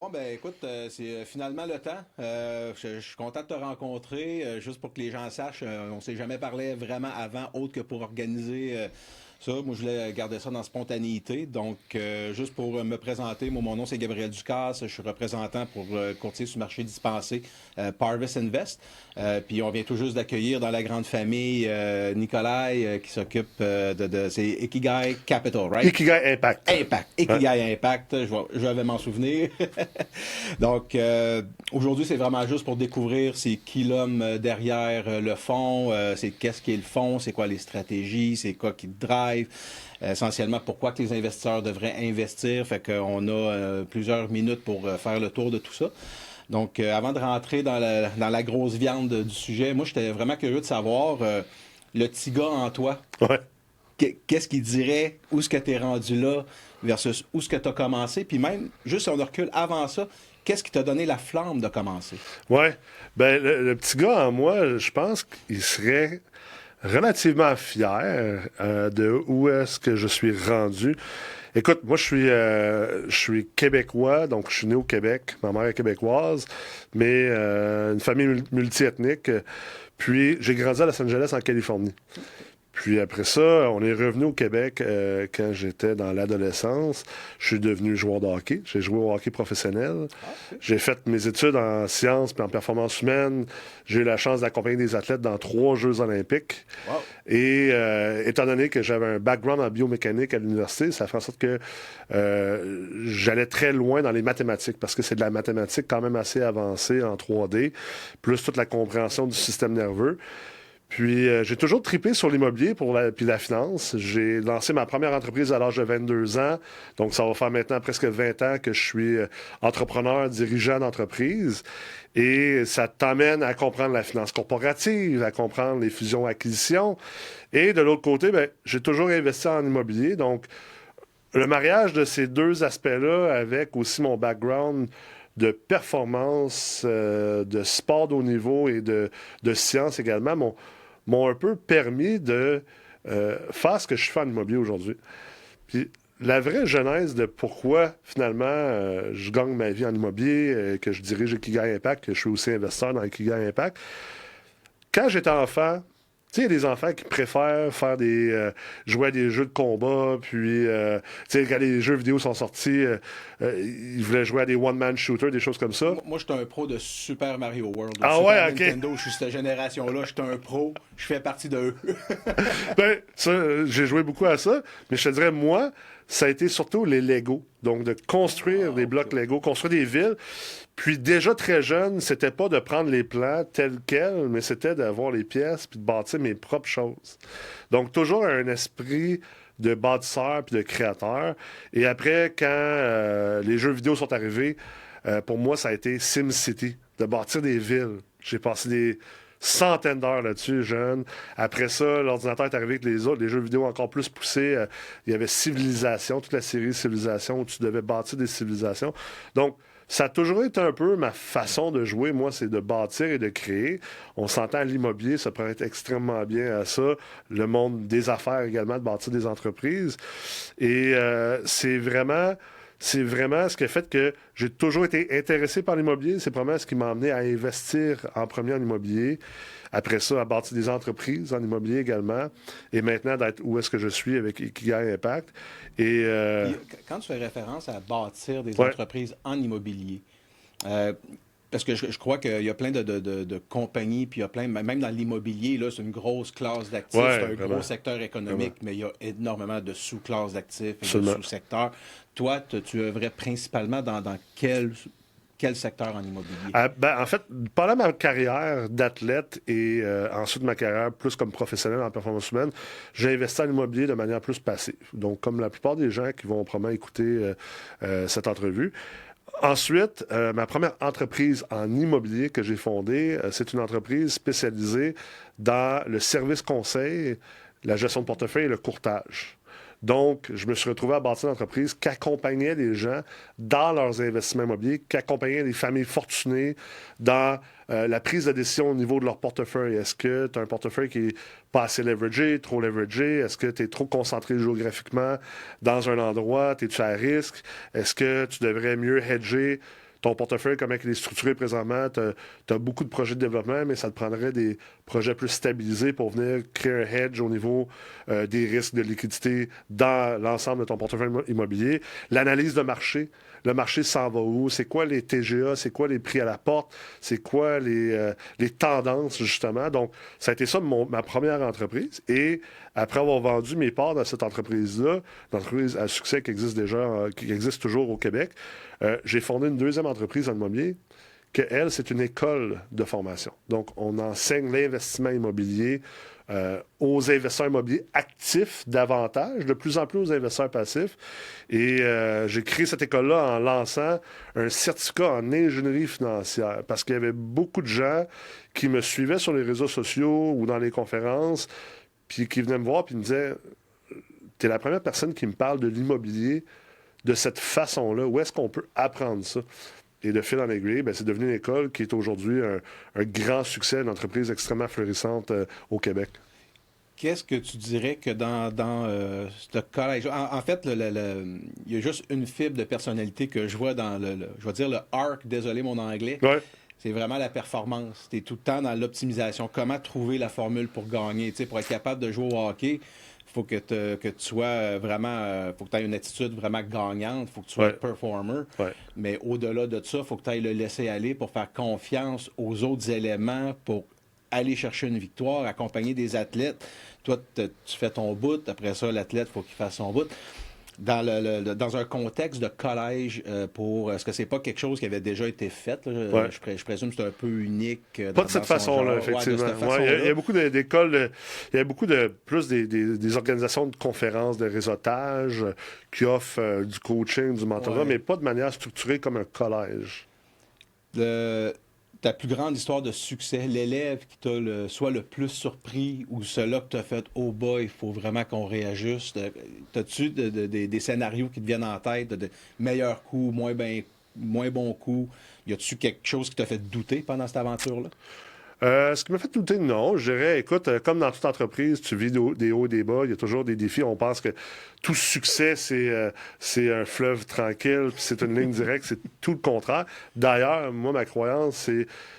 Bon, ben écoute, c'est finalement le temps. Je suis content de te rencontrer. Juste pour que les gens sachent, on s'est jamais parlé vraiment avant, autre que pour organiser ça. Moi, je voulais garder ça dans spontanéité. Donc, juste pour me présenter, moi, mon nom, c'est Gabriel Ducasse. Je suis représentant pour courtier sur marché dispensé Parvis Invest. Puis, on vient tout juste d'accueillir dans la grande famille Nikolai qui s'occupe c'est Ikigai Capital, right? Ikigai Impact. Impact. Ouais. Ikigai Impact, je vais m'en souvenir. Donc, aujourd'hui, c'est vraiment juste pour découvrir c'est qui l'homme derrière le fond, c'est qu'est-ce qui est le fond, c'est quoi les stratégies, c'est quoi qui te drive, essentiellement pourquoi que les investisseurs devraient investir. Fait qu'on a plusieurs minutes pour faire le tour de tout ça. Donc, avant de rentrer dans la grosse viande du sujet, moi, j'étais vraiment curieux de savoir le petit gars en toi. Ouais. Qu'est-ce qu'il dirait, où est-ce que tu es rendu là versus où est-ce que tu as commencé, puis même, juste si on recule avant ça, qu'est-ce qui t'a donné la flamme de commencer? Ouais. Ben, le petit gars en moi, je pense qu'il serait relativement fier de où est-ce que je suis rendu. Écoute, moi, je suis québécois, donc je suis né au Québec. Ma mère est québécoise, mais une famille multiethnique. Puis, j'ai grandi à Los Angeles, en Californie. Puis après ça, on est revenu au Québec quand j'étais dans l'adolescence. Je suis devenu joueur de hockey. J'ai joué au hockey professionnel. Ah, ok. J'ai fait mes études en sciences et en performance humaine. J'ai eu la chance d'accompagner des athlètes dans 3 Jeux olympiques. Wow. Et étant donné que j'avais un background en biomécanique à l'université, ça fait en sorte que j'allais très loin dans les mathématiques parce que c'est de la mathématique quand même assez avancée en 3D, plus toute la compréhension du système nerveux. Puis, j'ai toujours tripé sur l'immobilier puis la finance. J'ai lancé ma première entreprise à l'âge de 22 ans. Donc, ça va faire maintenant presque 20 ans que je suis entrepreneur, dirigeant d'entreprise. Et ça t'amène à comprendre la finance corporative, à comprendre les fusions-acquisitions. Et de l'autre côté, ben, j'ai toujours investi en immobilier. Donc, le mariage de ces deux aspects-là avec aussi mon background de performance, de sport de haut niveau et de science également, m'ont un peu permis de faire ce que je fais en immobilier aujourd'hui. Puis la vraie genèse de pourquoi finalement je gagne ma vie en immobilier, que je dirige Ikigai Impact, que je suis aussi investisseur dans Ikigai Impact, quand j'étais enfant, tu sais, il y a des enfants qui préfèrent faire jouer à des jeux de combat, puis, tu sais, quand les jeux vidéo sont sortis, ils voulaient jouer à des one-man shooters, des choses comme ça. Moi, je suis un pro de Super Mario World. De Ah Super ouais, ok. Nintendo, je suis cette génération-là, je suis un pro, je fais partie de eux. Ben, ça, j'ai joué beaucoup à ça, mais je te dirais, moi, ça a été surtout les Lego. Donc, de construire Ah, des ok. blocs Lego, construire des villes. Puis, déjà très jeune, c'était pas de prendre les plans tels quels, mais c'était d'avoir les pièces puis de bâtir mes propres choses. Donc, toujours un esprit de bâtisseur puis de créateur. Et après, quand les jeux vidéo sont arrivés, pour moi, ça a été SimCity, de bâtir des villes. J'ai passé des centaines d'heures là-dessus, jeune. Après ça, l'ordinateur est arrivé avec les jeux vidéo encore plus poussés. Il y avait Civilisation, toute la série Civilisation, où tu devais bâtir des civilisations. Donc, ça a toujours été un peu ma façon de jouer. Moi, c'est de bâtir et de créer. On s'entend à l'immobilier, ça pourrait être extrêmement bien à ça. Le monde des affaires également, de bâtir des entreprises. Et c'est vraiment ce qui a fait que j'ai toujours été intéressé par l'immobilier. C'est vraiment ce qui m'a amené à investir en premier en immobilier. Après ça, à bâtir des entreprises en immobilier également. Et maintenant, d'être où est-ce que je suis avec Ikigai Impact. Et Puis, quand tu fais référence à bâtir des ouais, entreprises en immobilier, euh, parce que je crois qu'il y a plein de compagnies, puis il y a plein, même dans l'immobilier, là, c'est une grosse classe d'actifs, c'est ouais, un gros vraiment, secteur vraiment, économique, mais il y a énormément de sous-classes d'actifs et de absolument. sous-secteurs. Toi, tu œuvrais principalement dans quel secteur en immobilier? Ah, ben, en fait, pendant ma carrière d'athlète et ensuite ma carrière plus comme professionnel en performance humaine, j'ai investi en immobilier de manière plus passive. Donc, comme la plupart des gens qui vont probablement écouter cette entrevue. Ensuite, ma première entreprise en immobilier que j'ai fondée, c'est une entreprise spécialisée dans le service conseil, la gestion de portefeuille et le courtage. Donc, je me suis retrouvé à bâtir une entreprise qui accompagnait les gens dans leurs investissements immobiliers, qui accompagnait les familles fortunées dans la prise de décision au niveau de leur portefeuille. Est-ce que tu as un portefeuille qui est pas assez leveragé, trop leveragé? Est-ce que tu es trop concentré géographiquement dans un endroit? Es-tu à risque? Est-ce que tu devrais mieux hedger ton portefeuille, comment il est structuré présentement, tu as beaucoup de projets de développement, mais ça te prendrait des projets plus stabilisés pour venir créer un hedge au niveau des risques de liquidité dans l'ensemble de ton portefeuille immobilier. L'analyse de marché. Le marché s'en va où? C'est quoi les TGA? C'est quoi les prix à la porte? C'est quoi les tendances, justement? Donc, ça a été ça ma première entreprise. Et après avoir vendu mes parts dans cette entreprise-là, une entreprise à succès qui existe déjà, qui existe toujours au Québec, j'ai fondé une deuxième entreprise en immobilier que, elle, c'est une école de formation. Donc, on enseigne l'investissement immobilier aux investisseurs immobiliers actifs davantage, de plus en plus aux investisseurs passifs. Et j'ai créé cette école-là en lançant un certificat en ingénierie financière parce qu'il y avait beaucoup de gens qui me suivaient sur les réseaux sociaux ou dans les conférences, puis qui venaient me voir puis me disaient « T'es la première personne qui me parle de l'immobilier de cette façon-là. Où est-ce qu'on peut apprendre ça? » Et de fil en aiguille, c'est devenu une école qui est aujourd'hui un grand succès, une entreprise extrêmement florissante au Québec. Qu'est-ce que tu dirais que dans ce collège? En fait, il y a juste une fibre de personnalité que je vois dans je vais dire le arc, désolé mon anglais. Ouais. C'est vraiment la performance. Tu es tout le temps dans l'optimisation. Comment trouver la formule pour gagner? Tu sais, pour être capable de jouer au hockey, il faut que tu sois vraiment... faut que tu aies une attitude vraiment gagnante. Il faut que tu sois performer. Ouais. Mais au-delà de ça, il faut que tu ailles le laisser aller pour faire confiance aux autres éléments, pour aller chercher une victoire, accompagner des athlètes. Toi, tu fais ton bout. Après ça, l'athlète, il faut qu'il fasse son bout. Dans un contexte de collège, est-ce que c'est pas quelque chose qui avait déjà été fait? Là? Je présume que c'est un peu unique. Pas de cette façon-là, effectivement. Il y a beaucoup d'écoles, il y a beaucoup de plus des organisations de conférences, de réseautage qui offrent du coaching, du mentorat, mais pas de manière structurée comme un collège. Ta plus grande histoire de succès, l'élève qui t'a soit le plus surpris ou celui que tu as fait « Oh boy, il faut vraiment qu'on réajuste ». T'as-tu des scénarios qui te viennent en tête, de meilleurs coups, moins bons coups? Y a-tu quelque chose qui t'a fait douter pendant cette aventure-là? Ce qui m'a fait douter, non. Je dirais, écoute, comme dans toute entreprise, tu vis des hauts et des bas, il y a toujours des défis. On pense que tout succès, c'est un fleuve tranquille, puis c'est une ligne directe, c'est tout le contraire. D'ailleurs, moi, ma croyance,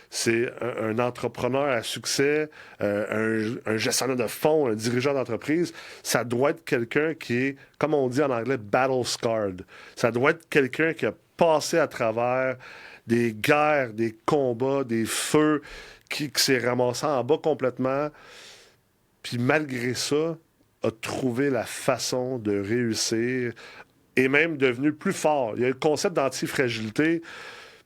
c'est un entrepreneur à succès, un gestionnaire de fonds, un dirigeant d'entreprise. Ça doit être quelqu'un qui est, comme on dit en anglais, battle scarred. Ça doit être quelqu'un qui a passé à travers des guerres, des combats, des feux, qui s'est ramassé en bas complètement, puis malgré ça, a trouvé la façon de réussir et même devenu plus fort. Il y a le concept d'antifragilité,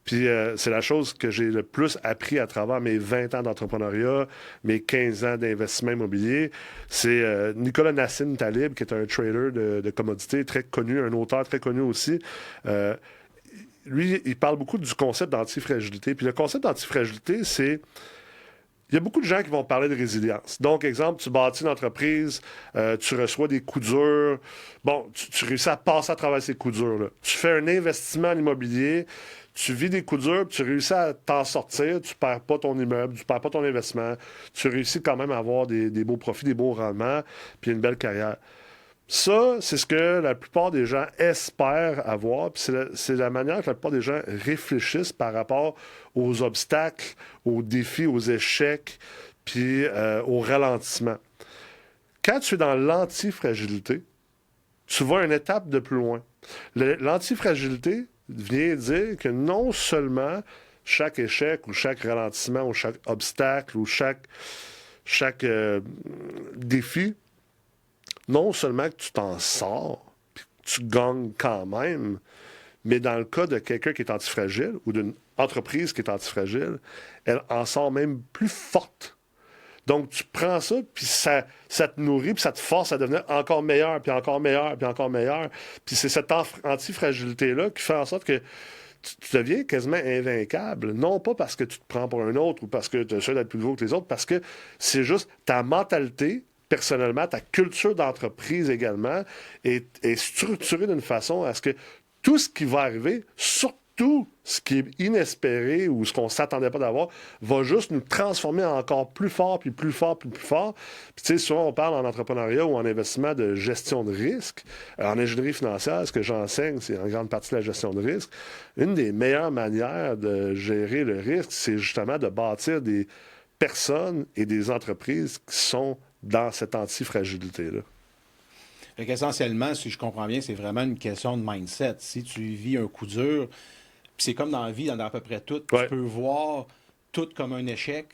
puis c'est la chose que j'ai le plus appris à travers mes 20 ans d'entrepreneuriat, mes 15 ans d'investissement immobilier. C'est Nicolas Nassim Taleb, qui est un trader de commodités très connu, un auteur très connu aussi. Lui, il parle beaucoup du concept d'antifragilité. Puis le concept d'antifragilité, c'est... Il y a beaucoup de gens qui vont parler de résilience. Donc, exemple, tu bâtis une entreprise, tu reçois des coups durs. Bon, tu réussis à passer à travers ces coups durs-là. Tu fais un investissement en immobilier, tu vis des coups durs, puis tu réussis à t'en sortir, tu perds pas ton immeuble, tu perds pas ton investissement, tu réussis quand même à avoir des beaux profits, des beaux rendements, puis une belle carrière. Ça, c'est ce que la plupart des gens espèrent avoir, puis c'est la manière que la plupart des gens réfléchissent par rapport aux obstacles, aux défis, aux échecs, puis au ralentissement. Quand tu es dans l'antifragilité, tu vas une étape de plus loin. L'antifragilité vient dire que non seulement chaque échec ou chaque ralentissement ou chaque obstacle ou chaque défi, non seulement que tu t'en sors, puis que tu gagnes quand même, mais dans le cas de quelqu'un qui est antifragile ou d'une entreprise qui est antifragile, elle en sort même plus forte. Donc, tu prends ça, puis ça te nourrit, puis ça te force à devenir encore meilleur, puis encore meilleur, puis encore meilleur. Puis c'est cette antifragilité-là qui fait en sorte que tu deviens quasiment invainquable. Non pas parce que tu te prends pour un autre ou parce que tu essaies d'être plus gros que les autres, parce que c'est juste ta mentalité. Personnellement, ta culture d'entreprise également est structurée d'une façon à ce que tout ce qui va arriver, tout ce qui est inespéré ou ce qu'on ne s'attendait pas d'avoir va juste nous transformer encore plus fort, puis plus fort, puis plus fort. Puis tu sais, souvent on parle en entrepreneuriat ou en investissement de gestion de risque. En ingénierie financière, ce que j'enseigne, c'est en grande partie la gestion de risque. Une des meilleures manières de gérer le risque, c'est justement de bâtir des personnes et des entreprises qui sont dans cette antifragilité-là. Fait qu'essentiellement, si je comprends bien, c'est vraiment une question de mindset. Si tu vis un coup dur, puis c'est comme dans la vie, dans à peu près tout, tu peux voir tout comme un échec,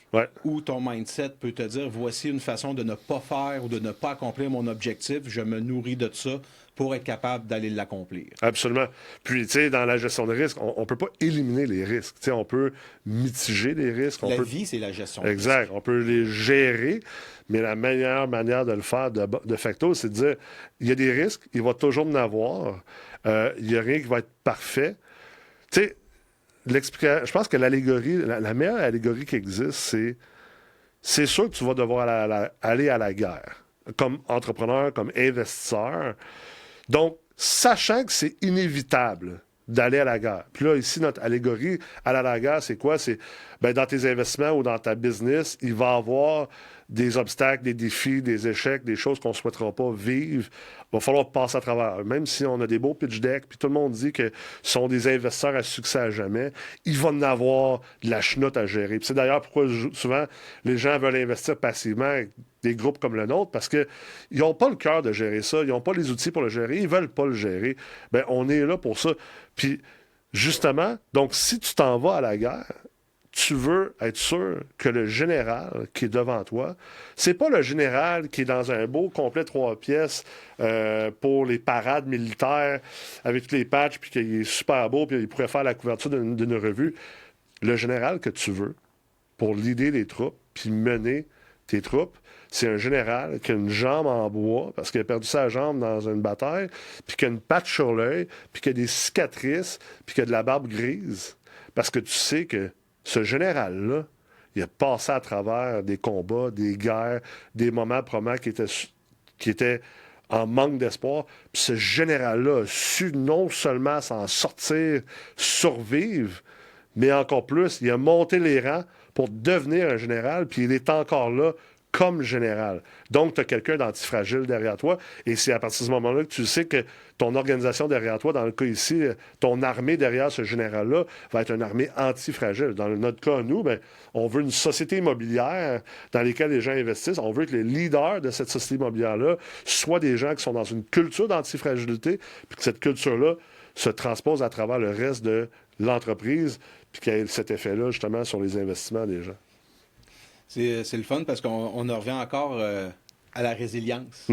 ou ton mindset peut te dire, voici une façon de ne pas faire ou de ne pas accomplir mon objectif, je me nourris de ça pour être capable d'aller l'accomplir. Absolument. Puis, tu sais, dans la gestion de risque, on ne peut pas éliminer les risques. Tu sais, on peut mitiger les risques. La vie, c'est la gestion de risque. Exact. On peut les gérer, mais la meilleure manière de le faire de facto, c'est de dire, il y a des risques, il va toujours en avoir, il n'y a rien qui va être parfait. Tu sais, je pense que l'allégorie, la meilleure allégorie qui existe, c'est sûr que tu vas devoir aller à la guerre, comme entrepreneur, comme investisseur. Donc, sachant que c'est inévitable d'aller à la guerre. Puis là, ici, notre allégorie, aller à la guerre, c'est quoi? C'est, dans tes investissements ou dans ta business, il va y avoir des obstacles, des défis, des échecs, des choses qu'on ne souhaitera pas vivre. Il va falloir passer à travers. Même si on a des beaux pitch decks, puis tout le monde dit que ce sont des investisseurs à succès à jamais, il va en avoir de la chenoute à gérer. Puis c'est d'ailleurs pourquoi souvent les gens veulent investir passivement avec des groupes comme le nôtre, parce qu'ils n'ont pas le cœur de gérer ça, ils n'ont pas les outils pour le gérer, ils ne veulent pas le gérer. Bien, on est là pour ça. Puis, justement, donc, si tu t'en vas à la guerre, tu veux être sûr que le général qui est devant toi, c'est pas le général qui est dans un beau complet 3 pièces pour les parades militaires avec tous les patchs, puis qu'il est super beau, puis il pourrait faire la couverture d'une revue. Le général que tu veux pour leader les troupes, puis mener tes troupes, c'est un général qui a une jambe en bois parce qu'il a perdu sa jambe dans une bataille, puis qui a une patte sur l'œil, puis qui a des cicatrices, puis qui a de la barbe grise. Parce que tu sais que ce général-là, il a passé à travers des combats, des guerres, des moments probablement qui étaient en manque d'espoir. Puis ce général-là a su non seulement s'en sortir, survivre, mais encore plus, il a monté les rangs pour devenir un général, puis il est encore là comme général. Donc, tu as quelqu'un d'antifragile derrière toi, et c'est à partir de ce moment-là que tu sais que ton organisation derrière toi, dans le cas ici, ton armée derrière ce général-là, va être une armée antifragile. Dans notre cas, nous, on veut une société immobilière dans laquelle les gens investissent. On veut que les leaders de cette société immobilière-là soient des gens qui sont dans une culture d'antifragilité, puis que cette culture-là se transpose à travers le reste de l'entreprise, puis qu'il y ait cet effet-là, justement, sur les investissements des gens. C'est le fun parce qu'on en revient encore à la résilience.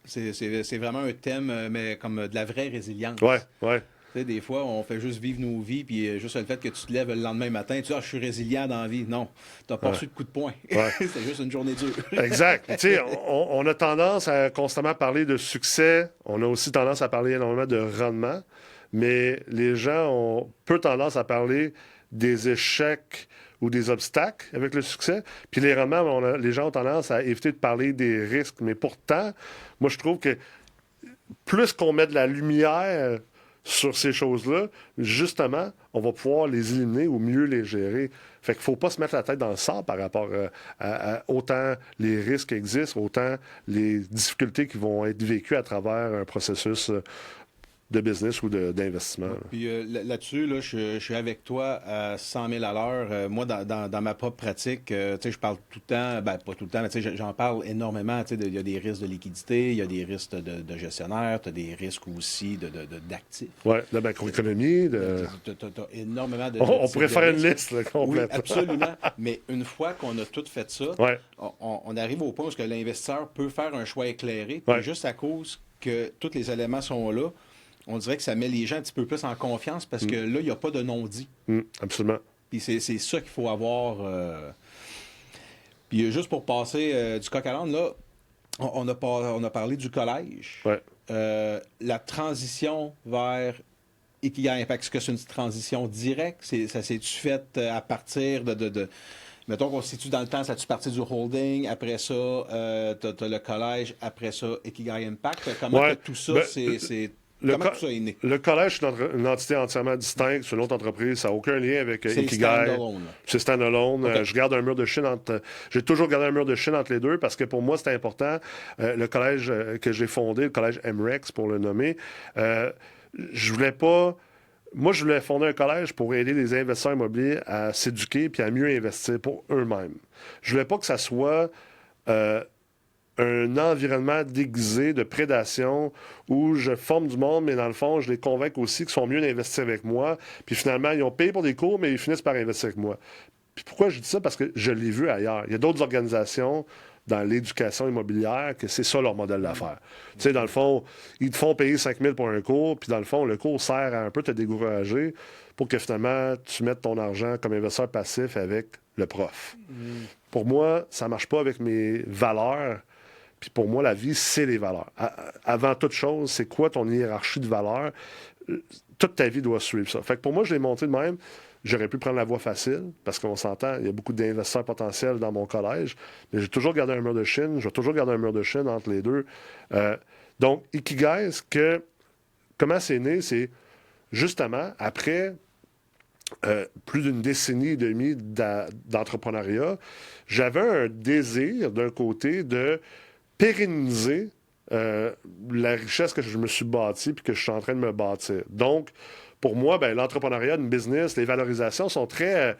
C'est vraiment un thème, mais comme de la vraie résilience. Ouais. Tu sais, des fois, on fait juste vivre nos vies, puis juste le fait que tu te lèves le lendemain matin, tu dis « Ah, je suis résilient dans la vie. » Non, tu n'as pas reçu de coup de poing. C'est juste une journée dure. Exact. Tu sais, on a tendance à constamment parler de succès. On a aussi tendance à parler énormément de rendement. Mais les gens ont peu tendance à parler des échecs ou des obstacles avec le succès. Puis les rendements, les gens ont tendance à éviter de parler des risques. Mais pourtant, moi, je trouve que plus qu'on met de la lumière sur ces choses-là, justement, on va pouvoir les éliminer ou mieux les gérer. Fait qu'il ne faut pas se mettre la tête dans le sable par rapport à autant les risques existent, autant les difficultés qui vont être vécues à travers un processus de business ou d'investissement. Puis là-dessus, là, je suis avec toi à 100 000 à l'heure. Moi, dans ma propre pratique, je parle tout le temps, pas tout le temps, mais j'en parle énormément. Il y a des risques de liquidité, il y a des risques de gestionnaire, tu as des risques aussi d'actifs. Oui, de macroéconomie. Tu as énormément de... On pourrait faire une liste là, complète. Oui, absolument. Mais une fois qu'on a tout fait ça, on arrive au point où l'investisseur peut faire un choix éclairé, juste à cause que tous les éléments sont là. On dirait que ça met les gens un petit peu plus en confiance parce que là, il n'y a pas de non-dit. Absolument. Puis c'est ça qu'il faut avoir. Puis juste pour passer du coq à l'âne, là, on a parlé du collège. La transition vers Ikigai Impact, est-ce que c'est une transition directe? Ça s'est-tu fait à partir de mettons qu'on se situe dans le temps, ça a-tu parti du holding, après ça, t'as le collège, après ça, Ikigai Impact. Comment tout ça, c'est Comment tout ça est né? Le collège, c'est une entité entièrement distincte. C'est une autre entreprise. Ça n'a aucun lien avec C'est Ikigai. standalone. C'est standalone. Okay. Je garde un mur de Chine entre... J'ai toujours gardé un mur de Chine entre les deux parce que pour moi, c'était important. Le collège que j'ai fondé, le collège MREX, pour le nommer, je voulais pas... Moi, je voulais fonder un collège pour aider les investisseurs immobiliers à s'éduquer puis à mieux investir pour eux-mêmes. Je voulais pas que ça soit... un environnement déguisé de prédation où je forme du monde, mais dans le fond, je les convainc aussi qu'ils sont mieux d'investir avec moi. Puis finalement, ils ont payé pour des cours, mais ils finissent par investir avec moi. Puis pourquoi je dis ça? Parce que je l'ai vu ailleurs. Il y a d'autres organisations dans l'éducation immobilière que c'est ça leur modèle d'affaires. Tu sais, dans le fond, ils te font payer 5 000 pour un cours, puis dans le fond, le cours sert à un peu te décourager pour que finalement, tu mettes ton argent comme investisseur passif avec le prof. Pour moi, ça ne marche pas avec mes valeurs. Puis pour moi, la vie, c'est les valeurs. Avant toute chose, c'est quoi ton hiérarchie de valeurs? Toute ta vie doit suivre ça. Fait que pour moi, je l'ai monté de même. J'aurais pu prendre la voie facile, parce qu'on s'entend, il y a beaucoup d'investisseurs potentiels dans mon collège, mais j'ai toujours gardé un mur de Chine. Je vais toujours garder un mur de Chine entre les deux. Donc, Ikigai, comment c'est né? C'est justement après plus d'une décennie et demie d'entrepreneuriat, j'avais un désir, d'un côté, de pérenniser la richesse que je me suis bâtie puis que je suis en train de me bâtir. Donc, pour moi, ben, l'entrepreneuriat, une business, les valorisations sont très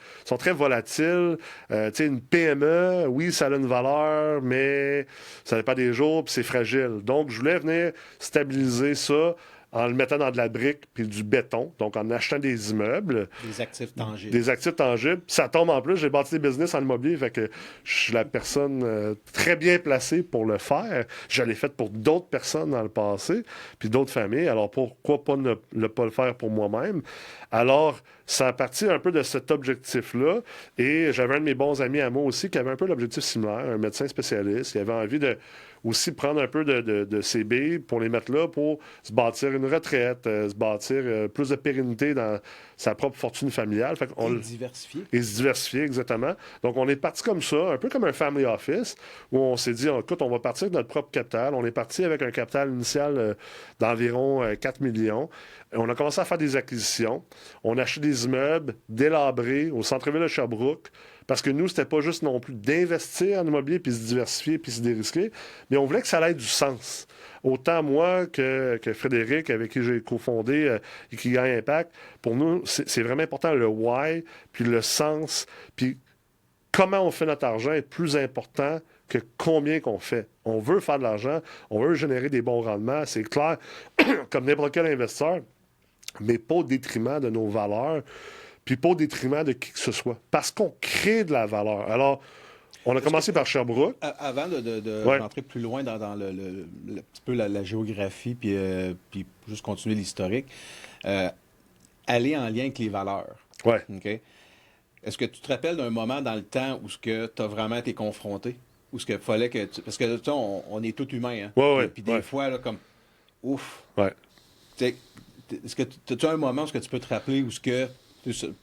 volatiles. Tu sais, une PME, oui, ça a une valeur, mais ça n'est pas des jours puis c'est fragile. Donc, je voulais venir stabiliser ça en le mettant dans de la brique puis du béton, donc en achetant des immeubles. Des actifs tangibles. Des actifs tangibles. Ça tombe en plus, j'ai bâti des business en immobilier, fait que je suis la personne très bien placée pour le faire. Je l'ai fait pour d'autres personnes dans le passé, puis d'autres familles, alors pourquoi pas ne pas le faire pour moi-même? Alors, ça a parti un peu de cet objectif-là, et j'avais un de mes bons amis à moi aussi qui avait un peu l'objectif similaire, un médecin spécialiste, qui avait envie de aussi prendre un peu de ses billes pour les mettre là pour se bâtir une retraite, se bâtir plus de pérennité dans sa propre fortune familiale. Fait qu'on, et diversifier. Et se diversifier, exactement. Donc, on est parti comme ça, un peu comme un family office, où on s'est dit, écoute, on va partir de notre propre capital. On est parti avec un capital initial d'environ 4 millions. On a commencé à faire des acquisitions. On a acheté des immeubles délabrés au centre-ville de Sherbrooke. Parce que nous, c'était pas juste non plus d'investir en immobilier, puis se diversifier, puis se dérisquer, mais on voulait que ça ait du sens. Autant moi que Frédéric, avec qui j'ai cofondé Ikigai Impact, pour nous, c'est vraiment important le why, puis le sens, puis comment on fait notre argent est plus important que combien qu'on fait. On veut faire de l'argent, on veut générer des bons rendements, c'est clair, comme n'importe quel investisseur, mais pas au détriment de nos valeurs, puis pas au détriment de qui que ce soit. Parce qu'on crée de la valeur. Alors, on a commencé par Sherbrooke. Avant de rentrer plus loin dans le petit peu la géographie, puis juste continuer l'historique, aller en lien avec les valeurs. Ouais. Okay? Est-ce que tu te rappelles d'un moment dans le temps où tu as vraiment été confronté? Où ce qu'il fallait que parce que tu sais, on est tous humains, hein? Ouais. Puis des fois, là, comme ouf. Ouais. Est-ce que tu as un moment où ce que tu peux te rappeler où ce que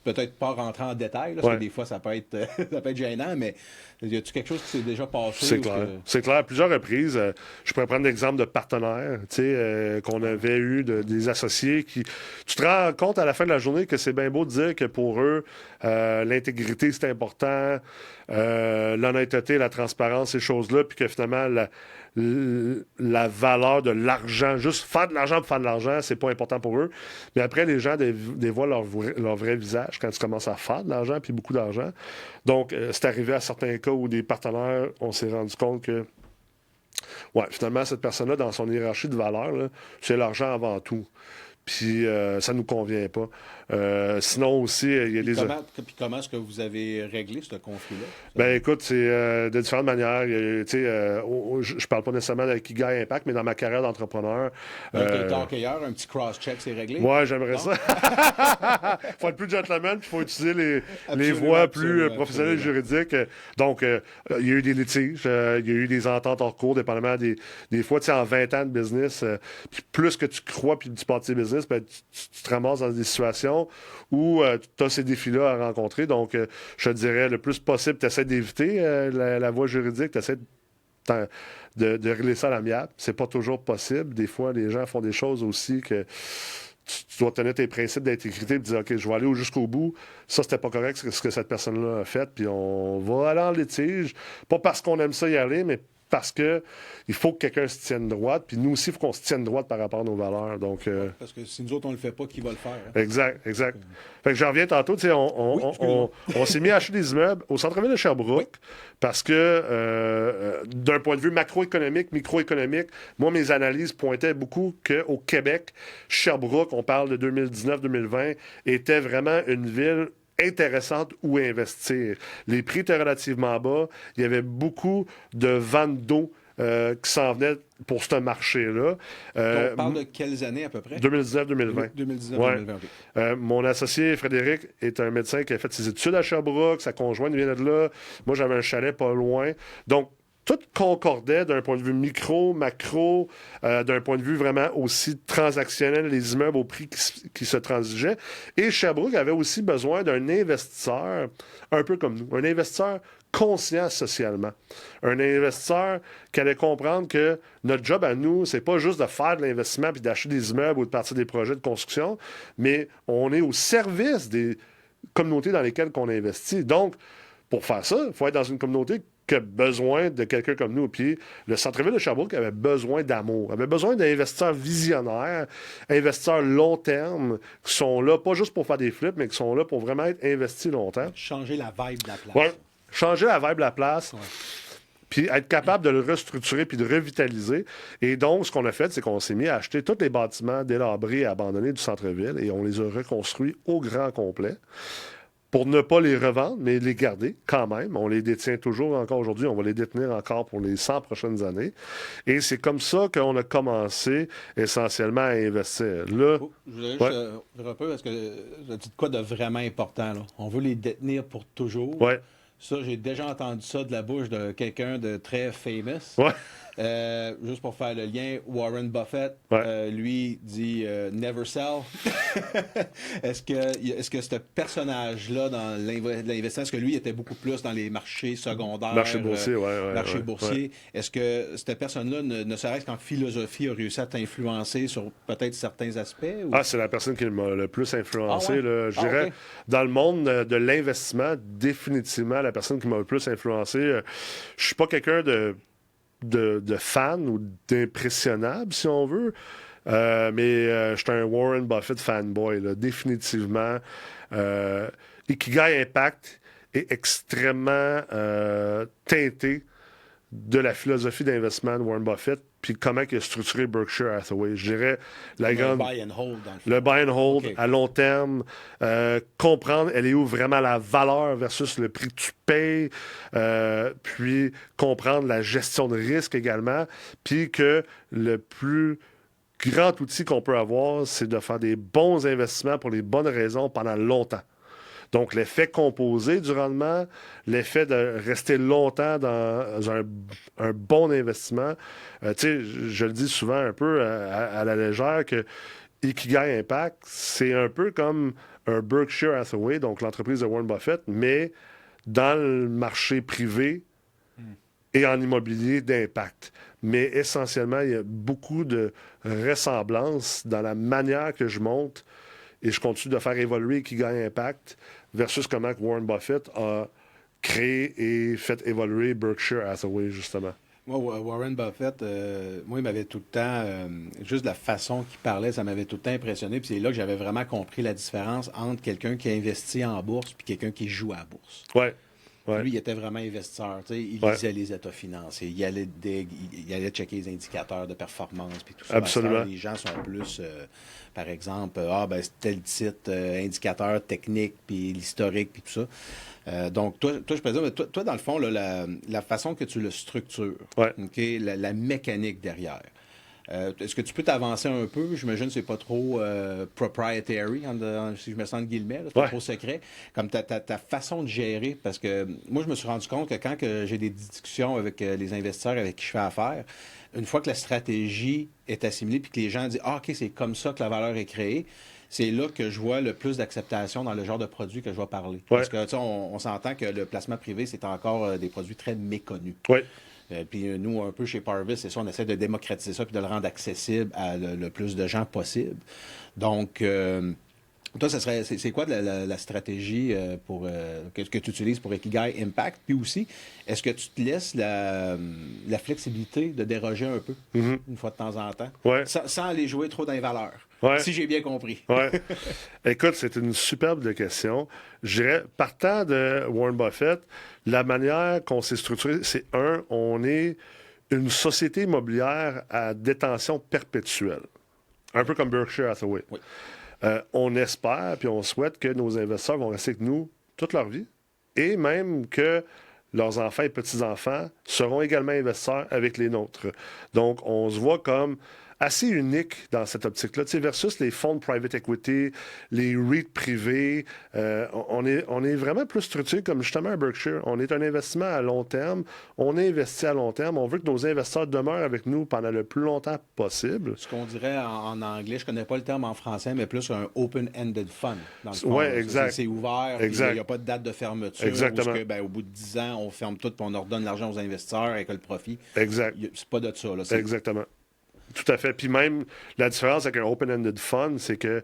peut-être pas rentrer en détail, là, parce que des fois ça peut être ça peut être gênant, mais y a-tu quelque chose qui s'est déjà passé? C'est clair. C'est clair. À plusieurs reprises, je pourrais prendre l'exemple de partenaires qu'on avait eu, des associés qui... Tu te rends compte à la fin de la journée que c'est bien beau de dire que pour eux, l'intégrité, c'est important, l'honnêteté, la transparence, ces choses-là, puis que finalement, la valeur de l'argent, juste faire de l'argent pour faire de l'argent, c'est pas important pour eux. Mais après, les gens dévoilent leur vrai visage quand tu commences à faire de l'argent, puis beaucoup d'argent. Donc, c'est arrivé à certains cas où des partenaires, on s'est rendu compte que, finalement, cette personne-là, dans son hiérarchie de valeur, là, c'est l'argent avant tout. Puis ça ne nous convient pas. Sinon aussi, il y a des... Comment est-ce que vous avez réglé ce conflit-là? Ben écoute, c'est de différentes manières. Je parle pas nécessairement d'Ikigai Impact, mais dans ma carrière d'entrepreneur... Donc ailleurs, un petit cross-check, c'est réglé? Ouais, j'aimerais ça. Faut être plus gentleman, puis il faut utiliser les voies plus professionnelles et juridiques. Donc, il y a eu des litiges, il y a eu des ententes hors cours, dépendamment des fois, tu sais, en 20 ans de business, puis plus que tu crois, puis tu bâtis business, ben, tu te ramasses dans des situations où tu as ces défis-là à rencontrer. Donc, je te dirais, le plus possible, tu essaies d'éviter la voie juridique, tu essaies de régler ça à l'amiable. C'est pas toujours possible. Des fois, les gens font des choses aussi que tu dois tenir tes principes d'intégrité et dire, OK, je vais aller jusqu'au bout. Ça, c'était pas correct ce que cette personne-là a fait, puis on va aller en litige. Pas parce qu'on aime ça y aller, mais parce que il faut que quelqu'un se tienne droite, puis nous aussi, il faut qu'on se tienne droite par rapport à nos valeurs. Donc, Parce que si nous autres, on le fait pas, qui va le faire? Hein? Exact. Fait que j'en reviens tantôt, tu sais, on s'est mis à acheter des immeubles au centre-ville de Sherbrooke parce que d'un point de vue macroéconomique, microéconomique, moi, mes analyses pointaient beaucoup qu'au Québec, Sherbrooke, on parle de 2019-2020, était vraiment une ville intéressante où investir. Les prix étaient relativement bas. Il y avait beaucoup de ventes d'eau qui s'en venaient pour ce marché-là. On parle de quelles années à peu près? 2019-2020. 2019-2020, ouais. Mon associé Frédéric est un médecin qui a fait ses études à Sherbrooke. Sa conjointe vient de là. Moi, j'avais un chalet pas loin. Donc, tout concordait d'un point de vue micro, macro, d'un point de vue vraiment aussi transactionnel, les immeubles au prix qui se transigeaient. Et Sherbrooke avait aussi besoin d'un investisseur, un peu comme nous, un investisseur conscient socialement. Un investisseur qui allait comprendre que notre job à nous, c'est pas juste de faire de l'investissement puis d'acheter des immeubles ou de partir des projets de construction, mais on est au service des communautés dans lesquelles on investit. Donc, pour faire ça, il faut être dans une communauté qui a besoin de quelqu'un comme nous. Puis le centre-ville de Sherbrooke avait besoin d'amour, avait besoin d'investisseurs visionnaires, investisseurs long terme, qui sont là, pas juste pour faire des flips, mais qui sont là pour vraiment être investis longtemps. Changer la vibe de la place. Ouais. Changer la vibe de la place. Ouais. Puis être capable de le restructurer puis de revitaliser. Et donc, ce qu'on a fait, c'est qu'on s'est mis à acheter tous les bâtiments délabrés et abandonnés du centre-ville et on les a reconstruits au grand complet. Pour ne pas les revendre, mais les garder quand même. On les détient toujours encore aujourd'hui. On va les détenir encore pour les 100 prochaines années. Et c'est comme ça qu'on a commencé essentiellement à investir. Là, je voudrais juste un peu, parce que tu as dit quoi de vraiment important, là? On veut les détenir pour toujours. Ouais. Ça, j'ai déjà entendu ça de la bouche de quelqu'un de très famous. Ouais. Juste pour faire le lien, Warren Buffett, lui dit never sell. Est-ce que ce personnage-là dans l'investissement, est-ce que lui était beaucoup plus dans les marchés secondaires, marché boursier, marché boursier? Est-ce que cette personne-là, ne serait-ce qu'en philosophie, a réussi à t'influencer sur peut-être certains aspects? Ou... Ah, c'est la personne qui m'a le plus influencé. Là, je dirais, dans le monde de l'investissement, définitivement, la personne qui m'a le plus influencé. Je suis pas quelqu'un de fan ou d'impressionnable, si on veut. Mais je suis un Warren Buffett fanboy, là, définitivement. Ikigai Impact est extrêmement teinté de la philosophie d'investissement de Warren Buffett, puis comment il a structuré Berkshire Hathaway. Je dirais le buy and hold, dans le fond. Le buy and hold à long terme, comprendre elle est où vraiment la valeur versus le prix que tu payes, puis comprendre la gestion de risque également, puis que le plus grand outil qu'on peut avoir, c'est de faire des bons investissements pour les bonnes raisons pendant longtemps. Donc, l'effet composé du rendement, l'effet de rester longtemps dans un bon investissement. Tu sais, je le dis souvent un peu à la légère que Ikigai Impact, c'est un peu comme un Berkshire Hathaway, donc l'entreprise de Warren Buffett, mais dans le marché privé et en immobilier d'impact. Mais essentiellement, il y a beaucoup de ressemblances dans la manière que je monte et je continue de faire évoluer Ikigai Impact versus comment Warren Buffett a créé et fait évoluer Berkshire Hathaway, justement. Moi, Warren Buffett, moi, il m'avait tout le temps, juste la façon qu'il parlait, ça m'avait tout le temps impressionné. Puis c'est là que j'avais vraiment compris la différence entre quelqu'un qui a investi en bourse et quelqu'un qui joue à la bourse. Ouais. Ouais. Lui, il était vraiment investisseur. Il lisait les états financiers. Il allait checker les indicateurs de performance puis tout ça. Absolument. Les gens sont plus, par exemple, tel titre, indicateur technique, puis l'historique, puis tout ça. Donc, toi, je peux dire, toi, dans le fond, là, la façon que tu le structures, la mécanique derrière, est-ce que tu peux t'avancer un peu? J'imagine que c'est pas trop proprietary, si je me sens de guillemets, c'est pas trop secret. Comme ta façon de gérer, parce que moi, je me suis rendu compte que quand j'ai des discussions avec les investisseurs avec qui je fais affaire, une fois que la stratégie est assimilée puis que les gens disent « Ah, OK, c'est comme ça que la valeur est créée », c'est là que je vois le plus d'acceptation dans le genre de produit que je vais parler. Parce que, on s'entend que le placement privé, c'est encore des produits très méconnus. Oui. Puis nous, un peu chez Parvis, c'est ça, on essaie de démocratiser ça puis de le rendre accessible à le plus de gens possible. Donc, toi, c'est quoi la stratégie que tu utilises pour Ikigai Impact? Puis aussi, est-ce que tu te laisses la flexibilité de déroger un peu, une fois de temps en temps, Ouais. sans aller jouer trop dans les valeurs? Ouais. Si j'ai bien compris. Ouais. Écoute, c'est une superbe question. Je dirais, partant de Warren Buffett, la manière qu'on s'est structuré, c'est on est une société immobilière à détention perpétuelle. Un peu comme Berkshire Hathaway. Oui. On espère puis on souhaite que nos investisseurs vont rester avec nous toute leur vie et même que leurs enfants et petits-enfants seront également investisseurs avec les nôtres. Donc, on se voit comme assez unique dans cette optique-là, versus les fonds de private equity, les REIT privés. On est vraiment plus structuré comme justement un Berkshire. On est un investissement à long terme. On investit à long terme. On veut que nos investisseurs demeurent avec nous pendant le plus longtemps possible. Ce qu'on dirait en anglais, je connais pas le terme en français, mais plus un open-ended fund. Oui, exact. C'est ouvert, il n'y a pas de date de fermeture. Exactement. Au bout de 10 ans, on ferme tout et on redonne l'argent aux investisseurs avec le profit. Exact. C'est pas de ça. Là, Exactement. Tout à fait. Puis même, la différence avec un open-ended fund, c'est que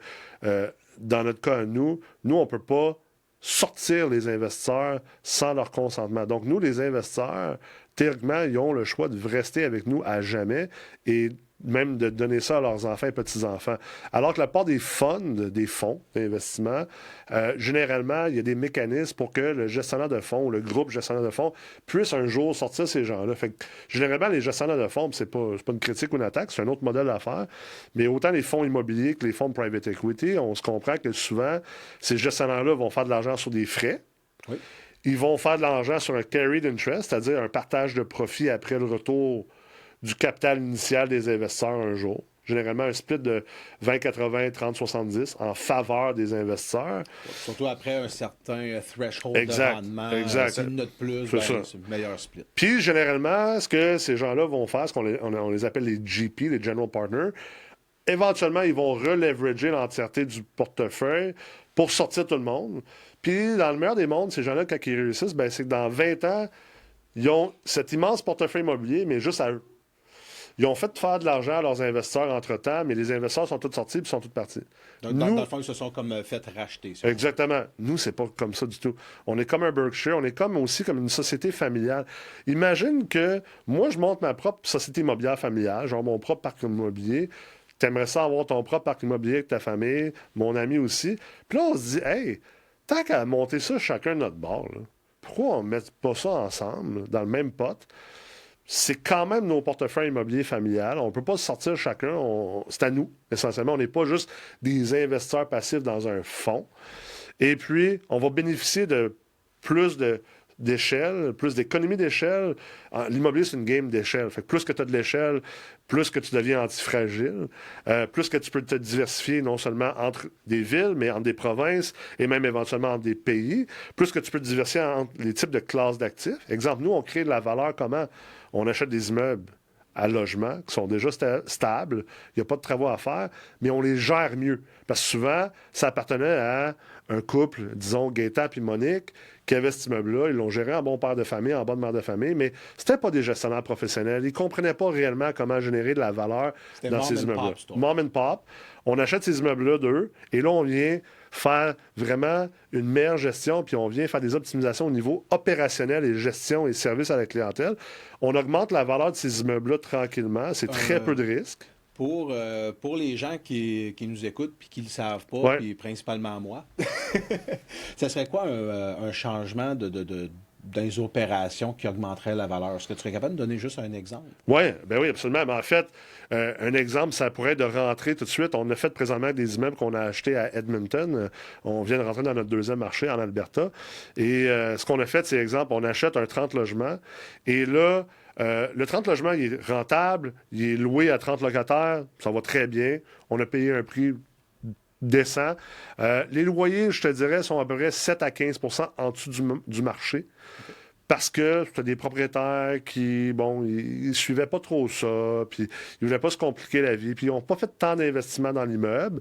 dans notre cas, nous, on ne peut pas sortir les investisseurs sans leur consentement. Donc, nous, les investisseurs, théoriquement, ils ont le choix de rester avec nous à jamais et même de donner ça à leurs enfants et petits-enfants. Alors que la part des fonds d'investissement, généralement, il y a des mécanismes pour que le gestionnaire de fonds ou le groupe gestionnaire de fonds puisse un jour sortir ces gens-là. Fait que, généralement, les gestionnaires de fonds, c'est pas une critique ou une attaque, c'est un autre modèle d'affaires, mais autant les fonds immobiliers que les fonds de private equity, on se comprend que souvent, ces gestionnaires-là vont faire de l'argent sur des frais. Oui. Ils vont faire de l'argent sur un carried interest, c'est-à-dire un partage de profit après le retour du capital initial des investisseurs un jour. Généralement, un split de 20-80, 30-70 en faveur des investisseurs. Surtout après un certain threshold exact, de rendement. Exact. C'est une note plus, c'est un meilleur split. Puis, généralement, ce que ces gens-là vont faire, on les appelle les GP, les General Partners, éventuellement, ils vont releverager l'entièreté du portefeuille pour sortir tout le monde. Puis, dans le meilleur des mondes, ces gens-là, quand ils réussissent, c'est que dans 20 ans, ils ont cet immense portefeuille immobilier, mais juste à eux. Ils ont fait faire de l'argent à leurs investisseurs entre-temps, mais les investisseurs sont tous sortis et sont tous partis. Donc, dans le fond, ils se sont comme fait racheter. Exactement. Nous, c'est pas comme ça du tout. On est comme un Berkshire, on est aussi comme une société familiale. Imagine que moi, je monte ma propre société immobilière familiale, genre mon propre parc immobilier. T'aimerais ça avoir ton propre parc immobilier avec ta famille, mon ami aussi. Puis là, on se dit, hey, tant qu'à monter ça chacun de notre bord, là, pourquoi on ne met pas ça ensemble, dans le même pot? C'est quand même nos portefeuilles immobiliers familiales. On ne peut pas se sortir chacun. C'est à nous, essentiellement. On n'est pas juste des investisseurs passifs dans un fonds. Et puis, on va bénéficier de plus d'échelle, plus d'économie d'échelle. L'immobilier, c'est une game d'échelle. Fait que plus que tu as de l'échelle, plus que tu deviens antifragile, plus que tu peux te diversifier non seulement entre des villes, mais entre des provinces et même éventuellement entre des pays, plus que tu peux te diversifier entre les types de classes d'actifs. Exemple, nous, on crée de la valeur comment? On achète des immeubles à logement qui sont déjà stables, il n'y a pas de travaux à faire, mais on les gère mieux. Parce que souvent, ça appartenait à un couple, disons Gaëtan et Monique, qui avaient cet immeuble-là. Ils l'ont géré en bon père de famille, en bonne mère de famille, mais c'était pas des gestionnaires professionnels. Ils ne comprenaient pas réellement comment générer de la valeur dans ces immeubles-là. Mom and pop. On achète ces immeubles-là d'eux, et là, on vient faire vraiment une meilleure gestion, puis on vient faire des optimisations au niveau opérationnel et gestion et service à la clientèle. On augmente la valeur de ces immeubles-là tranquillement. C'est très peu de risques. Pour les gens qui nous écoutent et qui ne le savent pas, puis principalement moi, ça serait quoi un changement dans les opérations qui augmenterait la valeur? Est-ce que tu serais capable de donner juste un exemple? Oui, absolument. Mais en fait, un exemple, ça pourrait être de rentrer tout de suite. On a fait présentement des immeubles qu'on a achetés à Edmonton. On vient de rentrer dans notre deuxième marché en Alberta. Et ce qu'on a fait, c'est, exemple, on achète un 30 logements. Et là, le 30 logements, il est rentable, il est loué à 30 locataires, ça va très bien. On a payé un prix décent. Les loyers, je te dirais, sont à peu près 7 à 15 en dessous du marché. Parce que c'était des propriétaires qui, ils suivaient pas trop ça, puis ils voulaient pas se compliquer la vie, puis ils n'ont pas fait tant d'investissement dans l'immeuble.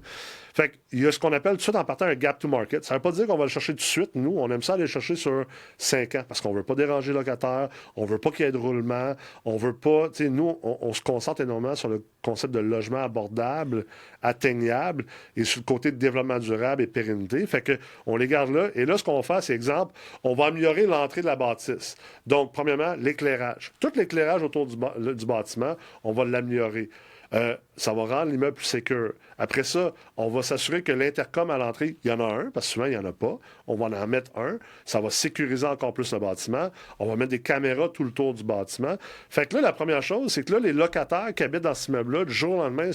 Fait qu'il y a ce qu'on appelle tout de suite en partant un gap to market. Ça ne veut pas dire qu'on va le chercher tout de suite. Nous, on aime ça aller le chercher sur 5 ans parce qu'on ne veut pas déranger le locataire, on ne veut pas qu'il y ait de roulement, on veut pas... Tu sais, nous, on se concentre énormément sur le concept de logement abordable, atteignable, et sur le côté de développement durable et pérennité. Fait que on les garde là. Et là, ce qu'on va faire, c'est exemple, on va améliorer l'entrée de la bâtisse. Donc, premièrement, l'éclairage. Tout l'éclairage autour du bâtiment, on va l'améliorer. Ça va rendre l'immeuble plus sécure. Après ça, on va s'assurer que l'intercom à l'entrée, il y en a un, parce que souvent, il n'y en a pas. On va en mettre un. Ça va sécuriser encore plus le bâtiment. On va mettre des caméras tout le tour du bâtiment. Fait que là, la première chose, c'est que là, les locataires qui habitent dans cet immeuble-là, du jour au lendemain,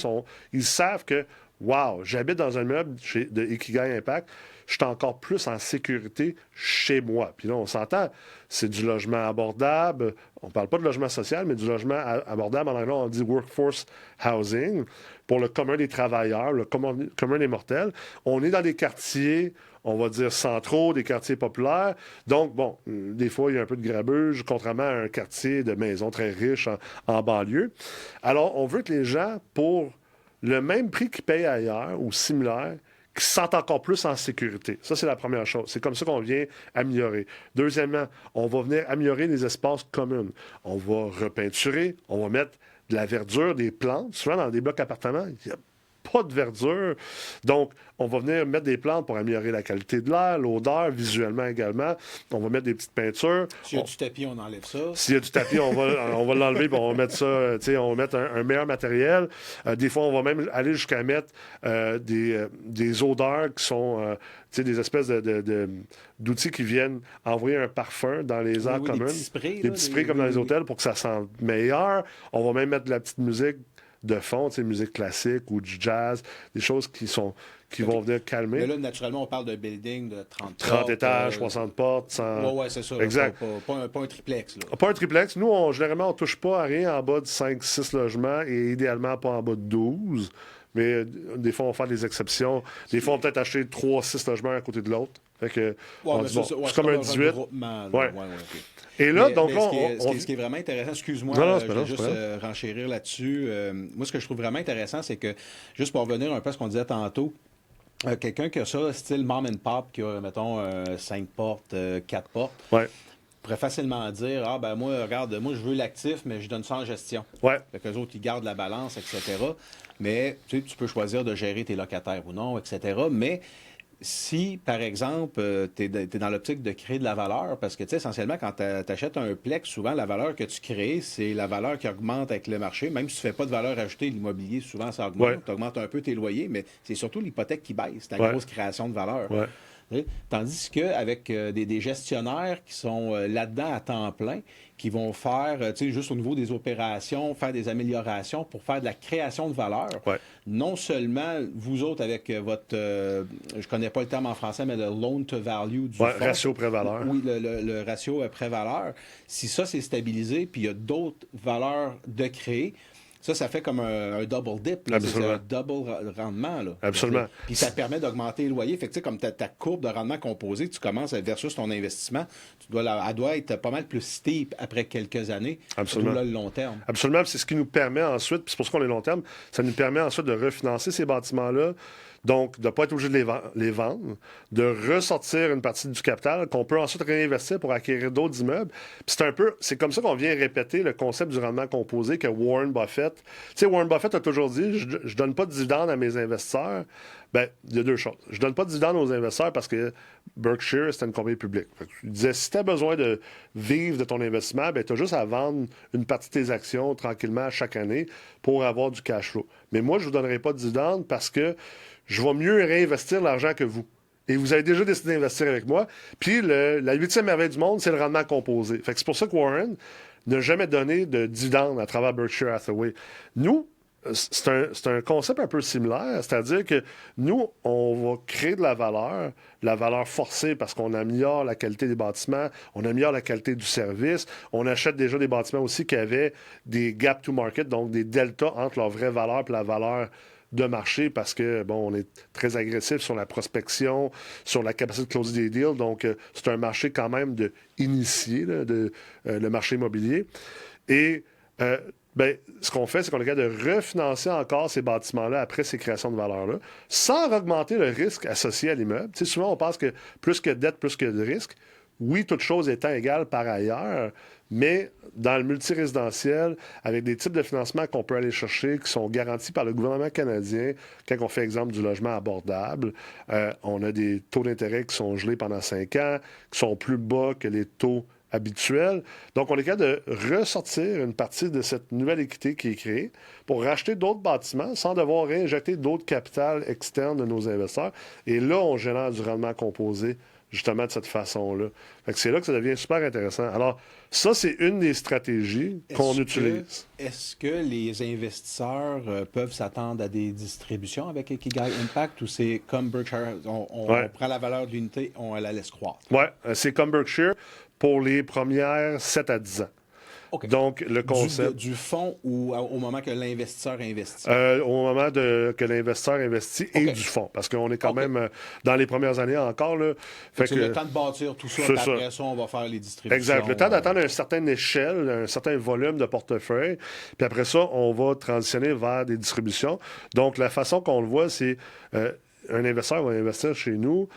ils savent que, wow, j'habite dans un immeuble de Ikigai Impact, je suis encore plus en sécurité chez moi. Puis là, on s'entend, c'est du logement abordable. On ne parle pas de logement social, mais du logement abordable. En anglais, on dit workforce housing pour le commun des travailleurs, le commun des mortels. On est dans des quartiers, on va dire centraux, des quartiers populaires. Donc, bon, des fois, il y a un peu de grabuge, contrairement à un quartier de maisons très riche en banlieue. Alors, on veut que les gens, pour le même prix qu'ils payent ailleurs ou similaire, qui se sentent encore plus en sécurité. Ça, c'est la première chose. C'est comme ça qu'on vient améliorer. Deuxièmement, on va venir améliorer les espaces communs. On va repeinturer, on va mettre de la verdure, des plantes. Souvent, dans des blocs appartements, il n'y a pas de verdure. Donc, on va venir mettre des plantes pour améliorer la qualité de l'air, l'odeur, visuellement également. On va mettre des petites peintures. S'il y a du tapis, on enlève ça. S'il y a du tapis, on va l'enlever et on va mettre ça, on va mettre un meilleur matériel. Des fois, on va même aller jusqu'à mettre des odeurs qui sont des espèces d'outils qui viennent envoyer un parfum dans les airs communs. Des petits sprays comme dans les hôtels pour que ça sente meilleur. On va même mettre de la petite musique de fond, musique classique ou du jazz, des choses qui vont venir calmer. Mais là, naturellement, on parle d'un building de 30 étages, 60 portes. 100... Oui, c'est ça. Exact. Pas un triplex. Là. Pas un triplex. Nous, généralement, on ne touche pas à rien en bas de 5-6 logements et idéalement pas en bas de 12. Mais des fois, on va faire des exceptions. Des fois, on va peut-être acheter 3-6 logements à côté de l'autre. Fait que, c'est comme un 18. Ouais. Et là, mais, donc là, ce qui est vraiment intéressant, excuse-moi, je vais juste renchérir là-dessus. Moi, ce que je trouve vraiment intéressant, c'est que, juste pour revenir un peu à ce qu'on disait tantôt, quelqu'un qui a ça, style mom and pop, qui a, mettons, 5 portes, 4 portes, pourrait facilement dire, ah ben moi, regarde, moi je veux l'actif, mais je donne ça en gestion. Fait qu'eux autres, ils gardent la balance, etc. Mais tu peux choisir de gérer tes locataires ou non, etc. Mais si, par exemple, tu es dans l'optique de créer de la valeur, parce que, tu sais, essentiellement, quand tu achètes un plex, souvent, la valeur que tu crées, c'est la valeur qui augmente avec le marché. Même si tu ne fais pas de valeur ajoutée, l'immobilier, souvent, ça augmente. Tu augmentes un peu tes loyers, mais c'est surtout l'hypothèque qui baisse. C'est la grosse création de valeur. Tandis qu'avec des gestionnaires qui sont là-dedans à temps plein, qui vont faire, juste au niveau des opérations, faire des améliorations pour faire de la création de valeur. Non seulement vous autres avec votre, je connais pas le terme en français, mais le loan to value du fonds. Ratio pré-valeur. Oui, le ratio pré-valeur. Si ça, c'est stabilisé, puis il y a d'autres valeurs de créer, ça fait comme un double dip. C'est un double rendement. Là. Absolument. Puis ça permet d'augmenter les loyers. Fait que, comme ta courbe de rendement composée, tu commences versus ton investissement, elle doit être pas mal plus steep après quelques années. Absolument. Là, le long terme. Absolument. C'est ce qui nous permet ensuite, puis c'est pour ça qu'on est long terme, ça nous permet ensuite de refinancer ces bâtiments-là. Donc, de ne pas être obligé de les vendre, de ressortir une partie du capital qu'on peut ensuite réinvestir pour acquérir d'autres immeubles. Puis c'est comme ça qu'on vient répéter le concept du rendement composé que Warren Buffett... Tu sais, Warren Buffett a toujours dit, je donne pas de dividendes à mes investisseurs. Bien, il y a deux choses. Je donne pas de dividendes aux investisseurs parce que Berkshire, c'était une compagnie publique. Il disait, si tu as besoin de vivre de ton investissement, bien, tu as juste à vendre une partie de tes actions tranquillement chaque année pour avoir du cash flow. Mais moi, je ne vous donnerai pas de dividendes parce que je vais mieux réinvestir l'argent que vous. Et vous avez déjà décidé d'investir avec moi. Puis la 8e merveille du monde, c'est le rendement composé. Fait que c'est pour ça que Warren n'a jamais donné de dividendes à travers Berkshire Hathaway. Nous, c'est un concept un peu similaire, c'est-à-dire que nous, on va créer de la valeur forcée parce qu'on améliore la qualité des bâtiments, on améliore la qualité du service, on achète déjà des bâtiments aussi qui avaient des gap to market, donc des deltas entre leur vraie valeur et la valeur de marché parce que, bon, on est très agressif sur la prospection, sur la capacité de closer des deals. Donc, c'est un marché quand même initié, le marché immobilier. Et bien, ce qu'on fait, c'est qu'on est capable de refinancer encore ces bâtiments-là après ces créations de valeur-là, sans augmenter le risque associé à l'immeuble. Tu sais, souvent, on pense que plus que de dette, plus que de risque. Oui, toute chose étant égale par ailleurs, mais dans le multirésidentiel, avec des types de financement qu'on peut aller chercher, qui sont garantis par le gouvernement canadien, quand on fait exemple du logement abordable, on a des taux d'intérêt qui sont gelés pendant 5 ans, qui sont plus bas que les taux habituels. Donc, on est capable de ressortir une partie de cette nouvelle équité qui est créée pour racheter d'autres bâtiments sans devoir réinjecter d'autres capitales externes de nos investisseurs. Et là, on génère du rendement composé justement de cette façon-là. Fait que c'est là que ça devient super intéressant. Alors, ça, c'est une des stratégies qu'on utilise. Est-ce que les investisseurs peuvent s'attendre à des distributions avec Ikigai Impact ou c'est comme Berkshire, on prend la valeur de l'unité, on la laisse croître? Oui, c'est comme Berkshire pour les premières 7 à 10 ans. Okay. Donc, le concept... Du fonds ou au moment que l'investisseur investit? Au moment que l'investisseur investit et du fonds. Parce qu'on est quand même dans les premières années encore. Là, c'est le temps de bâtir tout ça, puis après ça, on va faire les distributions. Exact. Le temps d'attendre une certaine échelle, un certain volume de portefeuille, puis après ça, on va transitionner vers des distributions. Donc, la façon qu'on le voit, c'est... un investisseur va investir chez nous,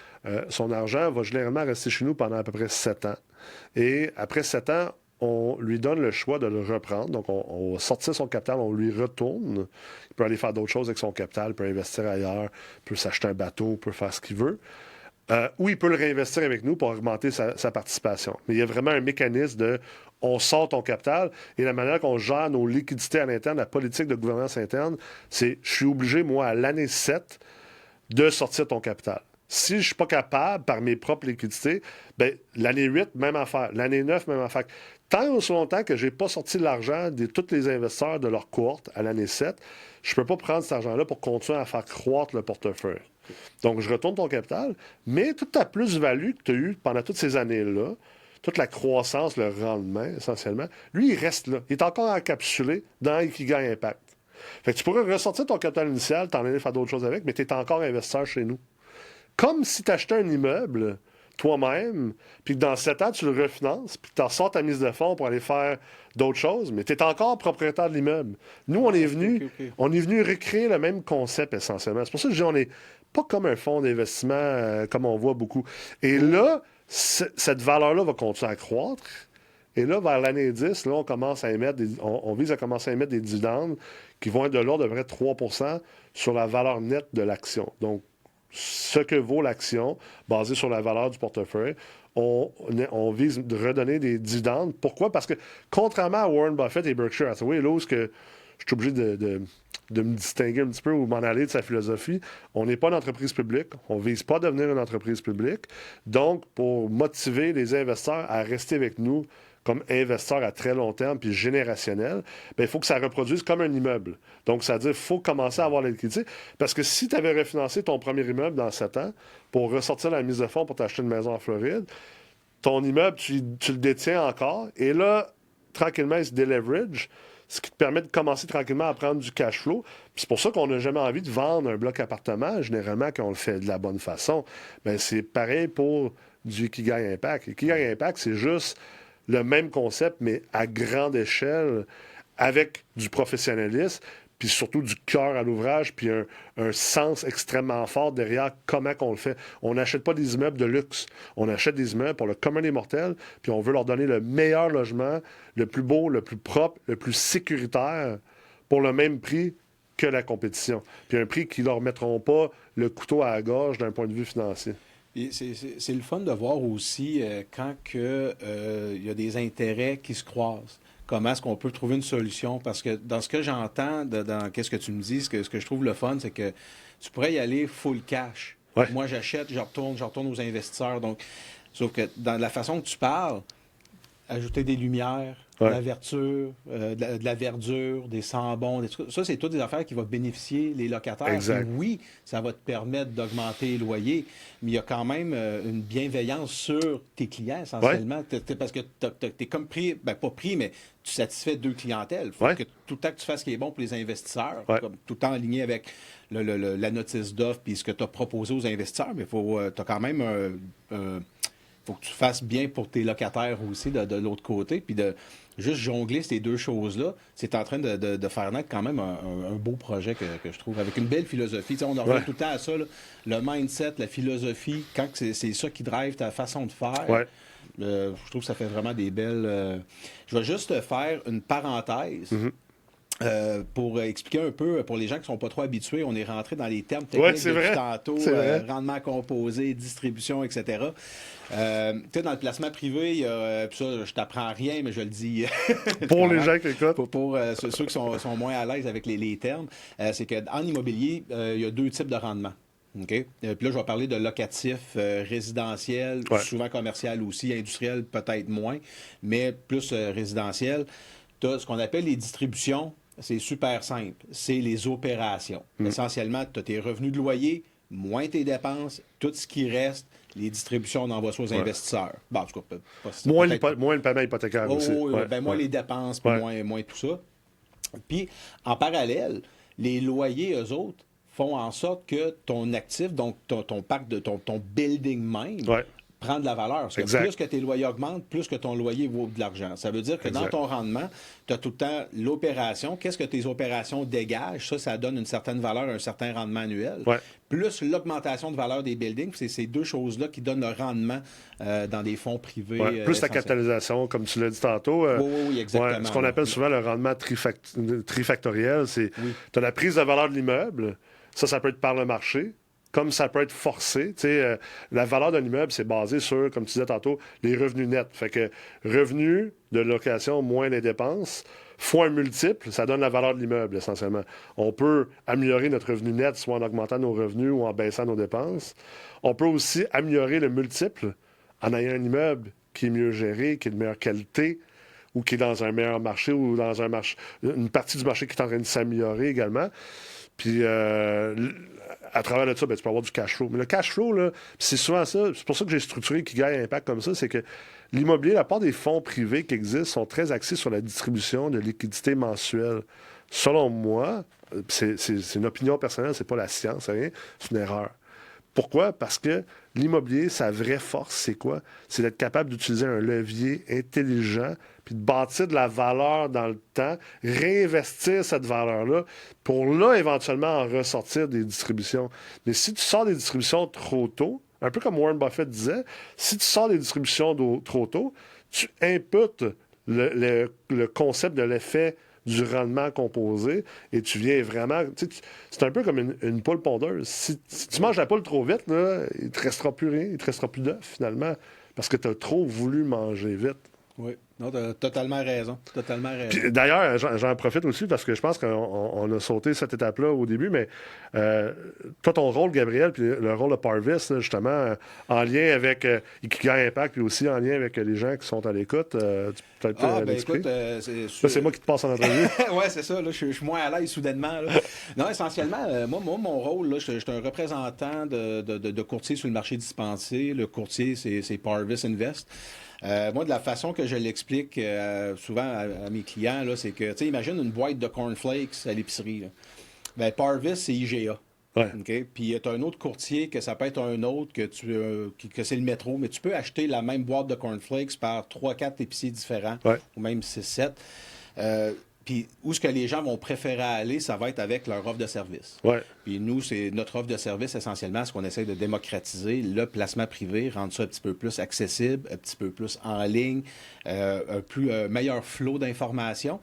son argent va généralement rester chez nous pendant à peu près 7 ans. Et après 7 ans, on lui donne le choix de le reprendre. Donc, on va sortir son capital, on lui retourne. Il peut aller faire d'autres choses avec son capital, il peut investir ailleurs, il peut s'acheter un bateau, il peut faire ce qu'il veut. Ou il peut le réinvestir avec nous pour augmenter sa participation. Mais il y a vraiment un mécanisme de on sort ton capital et la manière qu'on gère nos liquidités à l'interne, la politique de gouvernance interne, c'est je suis obligé, moi, à l'année 7, de sortir ton capital. Si je ne suis pas capable, par mes propres liquidités, bien, l'année 8, même affaire. L'année 9, même affaire. Tant aussi longtemps que je n'ai pas sorti l'argent de tous les investisseurs de leur cohorte à l'année 7, je ne peux pas prendre cet argent-là pour continuer à faire croître le portefeuille. Donc, je retourne ton capital, mais toute ta plus-value que tu as eue pendant toutes ces années-là, toute la croissance, le rendement, essentiellement, lui, il reste là. Il est encore encapsulé dans Ikigai Impact. Fait que tu pourrais ressortir ton capital initial, t'en aller faire d'autres choses avec, mais tu es encore investisseur chez nous. Comme si tu achetais un immeuble toi-même, puis que dans 7 ans, tu le refinances, puis que tu en sors ta mise de fonds pour aller faire d'autres choses, mais tu es encore propriétaire de l'immeuble. Nous, on est venu recréer le même concept essentiellement. C'est pour ça que je dis, on n'est pas comme un fonds d'investissement comme on voit beaucoup. Et là, cette valeur-là va continuer à croître. Et là, vers l'année 10, là, on vise à commencer à émettre des dividendes qui vont être de l'ordre de près de 3 % sur la valeur nette de l'action. Donc, ce que vaut l'action, basé sur la valeur du portefeuille, on vise de redonner des dividendes. Pourquoi? Parce que, contrairement à Warren Buffett et Berkshire Hathaway, là où je suis obligé de me distinguer un petit peu ou m'en aller de sa philosophie, on n'est pas une entreprise publique. On ne vise pas à devenir une entreprise publique. Donc, pour motiver les investisseurs à rester avec nous comme investisseurs à très long terme puis générationnel, bien, il faut que ça reproduise comme un immeuble. Donc, ça veut dire qu'il faut commencer à avoir la liquidité. Parce que si tu avais refinancé ton premier immeuble dans 7 ans pour ressortir la mise de fonds pour t'acheter une maison en Floride, ton immeuble, tu le détiens encore. Et là, tranquillement, il se déleverage, ce qui te permet de commencer tranquillement à prendre du cash flow. Puis c'est pour ça qu'on n'a jamais envie de vendre un bloc appartement, généralement, quand on le fait de la bonne façon. Bien, c'est pareil pour du Ikigai Impact. Ikigai Impact, c'est juste le même concept, mais à grande échelle, avec du professionnalisme, puis surtout du cœur à l'ouvrage, puis un sens extrêmement fort derrière comment on le fait. On n'achète pas des immeubles de luxe. On achète des immeubles pour le commun des mortels, puis on veut leur donner le meilleur logement, le plus beau, le plus propre, le plus sécuritaire, pour le même prix que la compétition. Puis un prix qui ne leur mettront pas le couteau à la gorge d'un point de vue financier. C'est le fun de voir aussi quand il y a des intérêts qui se croisent. Comment est-ce qu'on peut trouver une solution? Parce que dans ce que j'entends, dans qu'est-ce que tu me dis, ce que je trouve le fun, c'est que tu pourrais y aller full cash. Ouais. Moi, j'achète, je retourne aux investisseurs. Donc, sauf que dans la façon que tu parles, ajouter des lumières, de la de la verdure, des sambons, des trucs. Ça, c'est toutes des affaires qui vont bénéficier les locataires. Exact. Et oui, ça va te permettre d'augmenter les loyers, mais il y a quand même une bienveillance sur tes clients, essentiellement. Parce que tu es comme pris, pas pris, mais tu satisfais 2 clientèles. Il faut que tout le temps que tu fasses ce qui est bon pour les investisseurs, comme tout le temps aligné avec la notice d'offre puis ce que tu as proposé aux investisseurs, mais tu as quand même faut que tu fasses bien pour tes locataires aussi de l'autre côté. Puis de juste jongler ces deux choses-là, c'est en train de faire naître quand même un beau projet que je trouve, avec une belle philosophie. Tu sais, on en revient tout le temps à ça, là, le mindset, la philosophie, quand c'est ça qui drive ta façon de faire. Ouais. Je trouve que ça fait vraiment des belles... Je vais juste faire une parenthèse. Pour expliquer un peu, pour les gens qui ne sont pas trop habitués, on est rentré dans les termes techniques depuis tantôt, rendement composé, distribution, etc. Tu sais, dans le placement privé, ça, je t'apprends rien, mais je le dis. Pour les gens qui écoutent. Pour ceux qui sont moins à l'aise avec les termes, c'est qu'en immobilier, il y a deux types de rendements. OK? Puis là, je vais parler de locatif, résidentiel, souvent commercial aussi, industriel peut-être moins, mais plus résidentiel. Tu as ce qu'on appelle les distributions. C'est super simple. C'est les opérations. Essentiellement, tu as tes revenus de loyer, moins tes dépenses, tout ce qui reste, les distributions, on envoie ça aux investisseurs. Bon, en tout cas, moins le paiement hypothécaire aussi. Moins les dépenses, puis moins tout ça. Puis, en parallèle, les loyers, eux autres, font en sorte que ton actif, donc ton parc, ton building même, prend de la valeur. Parce que plus que tes loyers augmentent, plus que ton loyer vaut de l'argent. Ça veut dire que dans ton rendement, tu as tout le temps l'opération. Qu'est-ce que tes opérations dégagent? Ça donne une certaine valeur, un certain rendement annuel. Plus l'augmentation de valeur des buildings. C'est ces deux choses-là qui donnent le rendement dans des fonds privés. Plus la capitalisation, comme tu l'as dit tantôt. Oui, exactement. Ce qu'on appelle souvent le rendement trifactoriel, c'est tu as la prise de valeur de l'immeuble. Ça peut être par le marché. Comme ça peut être forcé. La valeur d'un immeuble, c'est basé sur, comme tu disais tantôt, les revenus nets. Fait que revenus de location moins les dépenses, fois un multiple, ça donne la valeur de l'immeuble, essentiellement. On peut améliorer notre revenu net, soit en augmentant nos revenus ou en baissant nos dépenses. On peut aussi améliorer le multiple en ayant un immeuble qui est mieux géré, qui est de meilleure qualité, ou qui est dans un meilleur marché, ou dans une partie du marché qui est en train de s'améliorer également. Puis, à travers de ça, tu peux avoir du cash flow. Mais le cash flow, là, c'est souvent ça. C'est pour ça que j'ai structuré qui gagne Impact comme ça. C'est que l'immobilier, la part des fonds privés qui existent sont très axés sur la distribution de liquidités mensuelles. Selon moi, c'est une opinion personnelle, c'est pas la science, rien. C'est une erreur. Pourquoi? Parce que l'immobilier, sa vraie force, c'est quoi? C'est d'être capable d'utiliser un levier intelligent puis de bâtir de la valeur dans le temps, réinvestir cette valeur-là pour là, éventuellement, en ressortir des distributions. Mais si tu sors des distributions trop tôt, un peu comme Warren Buffett disait, si tu sors des distributions trop tôt, tu imputes le concept de l'effet du rendement composé et tu viens vraiment... C'est un peu comme une poule pondeuse. Si tu manges la poule trop vite, là, il ne te restera plus rien, il ne te restera plus d'œufs, finalement, parce que tu as trop voulu manger vite. Oui, non, tu as totalement raison. Puis, d'ailleurs, j'en profite aussi parce que je pense qu'on a sauté cette étape-là au début, mais toi, ton rôle, Gabriel, puis le rôle de Parvis, là, justement, en lien avec Ikigai Impact, puis aussi en lien avec les gens qui sont à l'écoute, tu peux peut-être écoute, c'est moi qui te passe en entrevue. Oui, c'est ça. Là, je suis moins à l'aise soudainement. Là. Non, essentiellement, moi, mon rôle, là, je suis un représentant de courtier sur le marché dispensé. Le courtier, c'est Parvis Invest. Moi, de la façon que je l'explique souvent à mes clients, là, c'est que, tu sais, imagine une boîte de cornflakes à l'épicerie. Ben, Parvis, c'est IGA. Okay? Puis tu as un autre courtier que ça peut être un autre que c'est le métro, mais tu peux acheter la même boîte de cornflakes par 3-4 épiciers différents, ou même 6-7. Puis où ce que les gens vont préférer aller, ça va être avec leur offre de service. Puis nous, c'est notre offre de service essentiellement, ce qu'on essaie de démocratiser, le placement privé, rendre ça un petit peu plus accessible, un petit peu plus en ligne, un meilleur flot d'informations.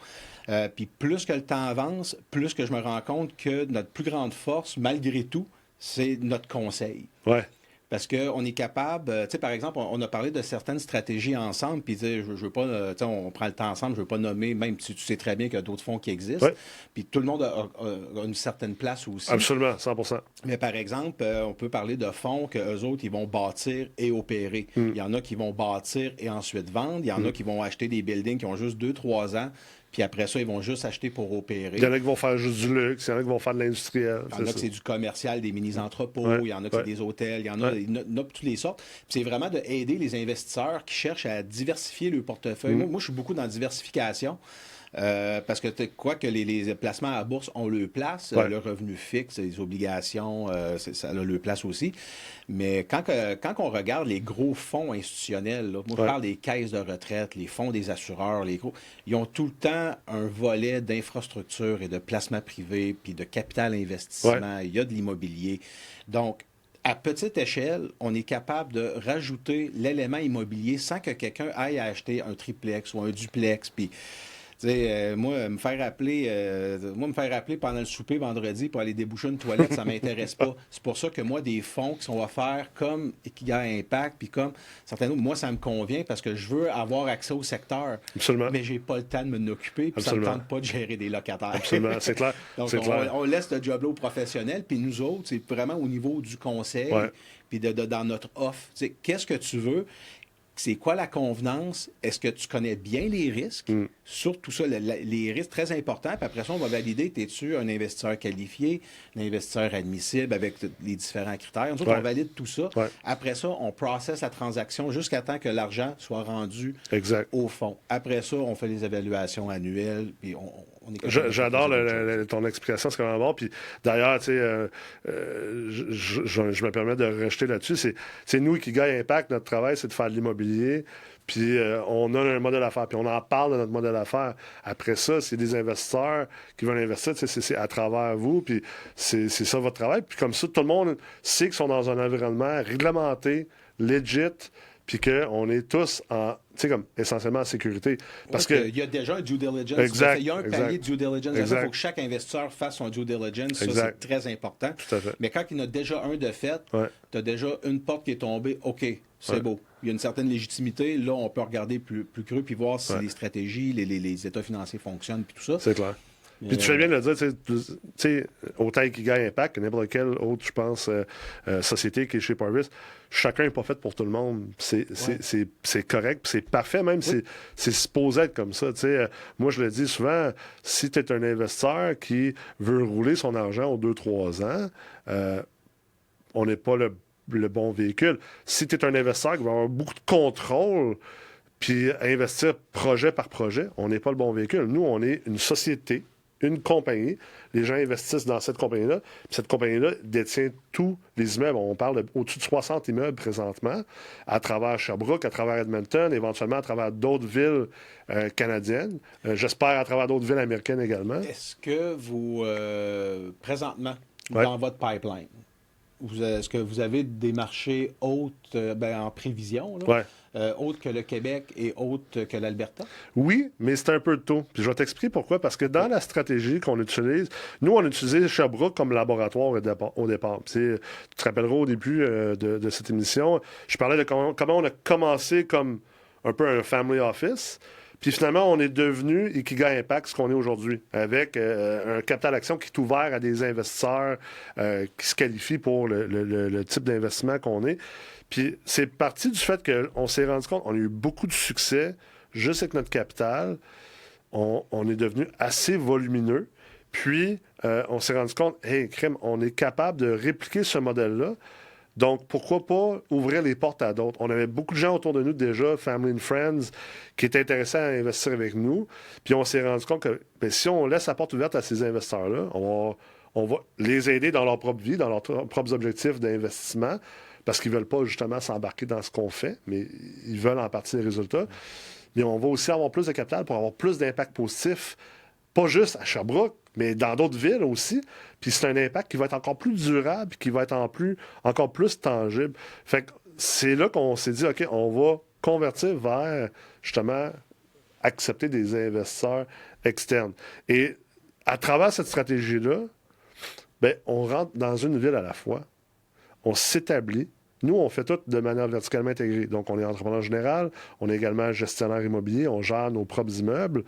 Puis plus que le temps avance, plus que je me rends compte que notre plus grande force, malgré tout, c'est notre conseil. Parce qu'on est capable, tu sais, par exemple, on a parlé de certaines stratégies ensemble, puis je veux pas, tu sais, on prend le temps ensemble, je veux pas nommer, même si tu sais très bien qu'il y a d'autres fonds qui existent, puis tout le monde a une certaine place aussi. Absolument, 100%. Mais par exemple, on peut parler de fonds qu'eux autres, ils vont bâtir et opérer. Il y en a qui vont bâtir et ensuite vendre, il y en a qui vont acheter des buildings qui ont juste 2-3 ans, puis après ça, ils vont juste acheter pour opérer. Il y en a qui vont faire juste du luxe, il y en a qui vont faire de l'industriel. Il y en a que c'est du commercial, des mini-entrepôts, il y en a que c'est des hôtels, il y en a de toutes les sortes. Puis c'est vraiment d'aider les investisseurs qui cherchent à diversifier leur portefeuille. Moi, je suis beaucoup dans la diversification. Parce que quoi que les placements à la bourse ont leur place, le revenu fixe, les obligations, ça a leur place aussi. Mais quand on regarde les gros fonds institutionnels, là, moi je parle des caisses de retraite, les fonds des assureurs, ils ont tout le temps un volet d'infrastructure et de placement privé, puis de capital investissement. Il y a de l'immobilier. Donc, à petite échelle, on est capable de rajouter l'élément immobilier sans que quelqu'un aille acheter un triplex ou un duplex. Puis, tu sais, moi, me faire appeler pendant le souper vendredi pour aller déboucher une toilette, ça m'intéresse pas. C'est pour ça que moi, des fonds qui sont offerts comme Ikigai Impact, puis comme certains autres, moi, ça me convient parce que je veux avoir accès au secteur. Absolument. Mais j'ai pas le temps de m'en occuper, puis ça me tente pas de gérer des locataires. Absolument, c'est clair. Donc, on laisse le job là aux professionnels, puis nous autres, c'est vraiment au niveau du conseil, puis dans notre offre. Tu sais, qu'est-ce que tu veux? C'est quoi la convenance? Est-ce que tu connais bien les risques? Surtout ça, les risques très importants. Puis après ça, on va valider, es-tu un investisseur qualifié, un investisseur admissible avec les différents critères. Ensuite, on valide tout ça. Après ça, on processe la transaction jusqu'à temps que l'argent soit rendu au fond. Après ça, on fait les évaluations annuelles. Puis J'adore ton explication, c'est vraiment bon. Puis d'ailleurs, tu sais, je me permets de rejeter là-dessus. C'est nous qui gagnons Impact. Notre travail, c'est de faire de l'immobilier. Puis on a un modèle d'affaires. Puis on en parle de notre modèle d'affaires. Après ça, c'est des investisseurs qui veulent investir. C'est à travers vous. Puis c'est ça votre travail. Puis comme ça, tout le monde sait qu'ils sont dans un environnement réglementé, legit, puis qu'on est tous essentiellement en sécurité. Parce que il y a déjà un due diligence. Exact, il y a un palier de due diligence. Il faut que chaque investisseur fasse son due diligence. Ça, c'est très important. Tout à fait. Mais quand il y en a déjà un de fait, tu as déjà une porte qui est tombée. OK, c'est beau. Il y a une certaine légitimité. Là, on peut regarder plus creux puis voir si les stratégies, les états financiers fonctionnent puis tout ça. C'est clair. Puis tu fais bien de le dire, tu sais, autant Ikigai Impact que n'importe quelle autre, je pense, société qui est chez Parvis, chacun n'est pas fait pour tout le monde. C'est correct, puis c'est parfait, même c'est supposé être comme ça. Moi, je le dis souvent, si tu es un investisseur qui veut rouler son argent aux 2-3 ans, on n'est pas le bon véhicule. Si tu es un investisseur qui va avoir beaucoup de contrôle, puis investir projet par projet, on n'est pas le bon véhicule. Nous, on est une société, une compagnie. Les gens investissent dans cette compagnie-là. Puis cette compagnie-là détient tous les immeubles. On parle au-dessus de 60 immeubles présentement, à travers Sherbrooke, à travers Edmonton, éventuellement à travers d'autres villes canadiennes. J'espère à travers d'autres villes américaines également. Est-ce que vous, présentement, dans votre pipeline, est-ce que vous avez des marchés autres en prévision, autres que le Québec et autres que l'Alberta? Oui, mais c'est un peu tôt. Puis je vais t'expliquer pourquoi. Parce que dans la stratégie qu'on utilise, nous, on a utilisé Sherbrooke comme laboratoire au départ. Puis, tu te rappelleras au début de cette émission, je parlais de comment on a commencé comme un peu un family office. Puis finalement, on est devenu Ikigai Impact, ce qu'on est aujourd'hui, avec un capital d'action qui est ouvert à des investisseurs qui se qualifient pour le type d'investissement qu'on est. Puis c'est parti du fait qu'on s'est rendu compte, on a eu beaucoup de succès juste avec notre capital. On est devenu assez volumineux. Puis on s'est rendu compte, hey, crème, on est capable de répliquer ce modèle-là. Donc, pourquoi pas ouvrir les portes à d'autres? On avait beaucoup de gens autour de nous déjà, family and friends, qui étaient intéressés à investir avec nous. Puis on s'est rendu compte que si on laisse la porte ouverte à ces investisseurs-là, on va les aider dans leur propre vie, dans leurs propres objectifs d'investissement, parce qu'ils ne veulent pas justement s'embarquer dans ce qu'on fait, mais ils veulent en partie les résultats. Mais on va aussi avoir plus de capital pour avoir plus d'impact positif, pas juste à Sherbrooke, mais dans d'autres villes aussi. Puis c'est un impact qui va être encore plus durable, qui va être encore plus tangible. Fait que c'est là qu'on s'est dit, OK, on va convertir vers, justement, accepter des investisseurs externes. Et à travers cette stratégie-là, on rentre dans une ville à la fois. On s'établit. Nous, on fait tout de manière verticalement intégrée. Donc, on est entrepreneur général, on est également gestionnaire immobilier, on gère nos propres immeubles.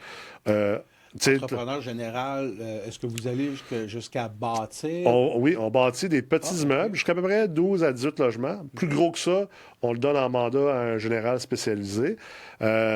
Entrepreneur général, est-ce que vous allez jusqu'à bâtir? Oui, on bâtit des petits immeubles, jusqu'à peu près 12 à 18 logements. Plus gros que ça, on le donne en mandat à un général spécialisé.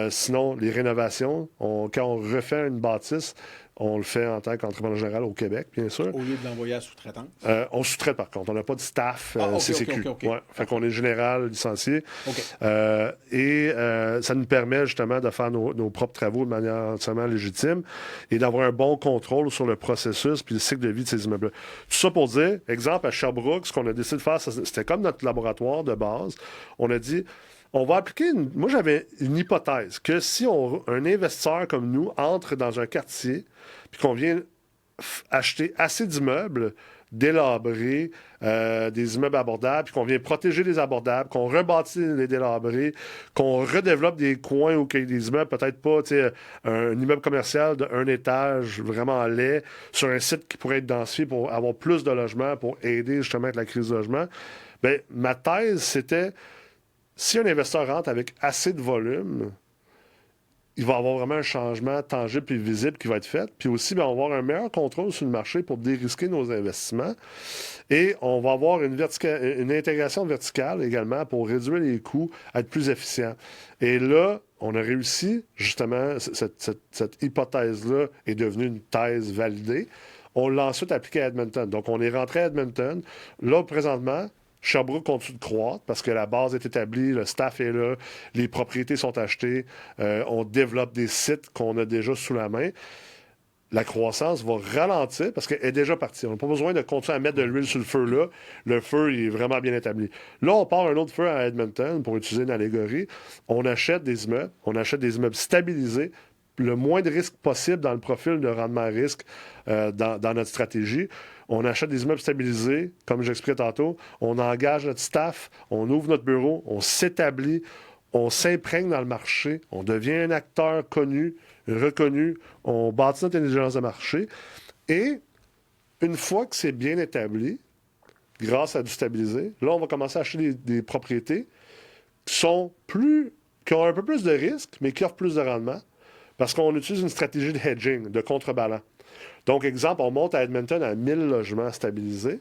Sinon, les rénovations, quand on refait une bâtisse, On le fait en tant qu'entrepreneur général au Québec, bien sûr. Au lieu de l'envoyer à sous-traitance? On sous-traite, par contre. On n'a pas de staff CCQ. OK. Ouais. Fait qu'on est général, licencié. OK. Ça nous permet justement de faire nos propres travaux de manière entièrement légitime et d'avoir un bon contrôle sur le processus puis le cycle de vie de ces immeubles-là. Tout ça pour dire, exemple, à Sherbrooke, ce qu'on a décidé de faire, c'était comme notre laboratoire de base. On a dit, on va appliquer moi, j'avais une hypothèse que si un investisseur comme nous entre dans un quartier puis qu'on vient acheter assez d'immeubles délabrés, des immeubles abordables, puis qu'on vient protéger les abordables, qu'on rebâtit les délabrés, qu'on redéveloppe des coins où il y a des immeubles, peut-être pas, un immeuble commercial d'un étage vraiment laid, sur un site qui pourrait être densifié pour avoir plus de logements, pour aider justement avec la crise de logement. Bien, ma thèse, c'était, si un investisseur rentre avec assez de volume, il va y avoir vraiment un changement tangible et visible qui va être fait. Puis aussi, bien, on va avoir un meilleur contrôle sur le marché pour dérisquer nos investissements. Et on va avoir une intégration verticale également pour réduire les coûts, être plus efficient. Et là, on a réussi, justement, cette hypothèse-là est devenue une thèse validée. On l'a ensuite appliquée à Edmonton. Donc, on est rentré à Edmonton. Là, présentement, Sherbrooke continue de croître parce que la base est établie, le staff est là, les propriétés sont achetées, on développe des sites qu'on a déjà sous la main. La croissance va ralentir parce qu'elle est déjà partie. On n'a pas besoin de continuer à mettre de l'huile sur le feu là. Le feu il est vraiment bien établi. Là, on part un autre feu à Edmonton pour utiliser une allégorie. On achète des immeubles stabilisés, le moins de risques possible dans le profil de rendement risque dans notre stratégie. On achète des immeubles stabilisés, comme j'expliquais tantôt. On engage notre staff, on ouvre notre bureau, on s'établit, on s'imprègne dans le marché, on devient un acteur connu, reconnu, on bâtit notre intelligence de marché. Et une fois que c'est bien établi, grâce à du stabilisé, là, on va commencer à acheter des propriétés qui ont un peu plus de risques, mais qui offrent plus de rendement, parce qu'on utilise une stratégie de hedging, de contrebalan. Donc, exemple, on monte à Edmonton à 1000 logements stabilisés.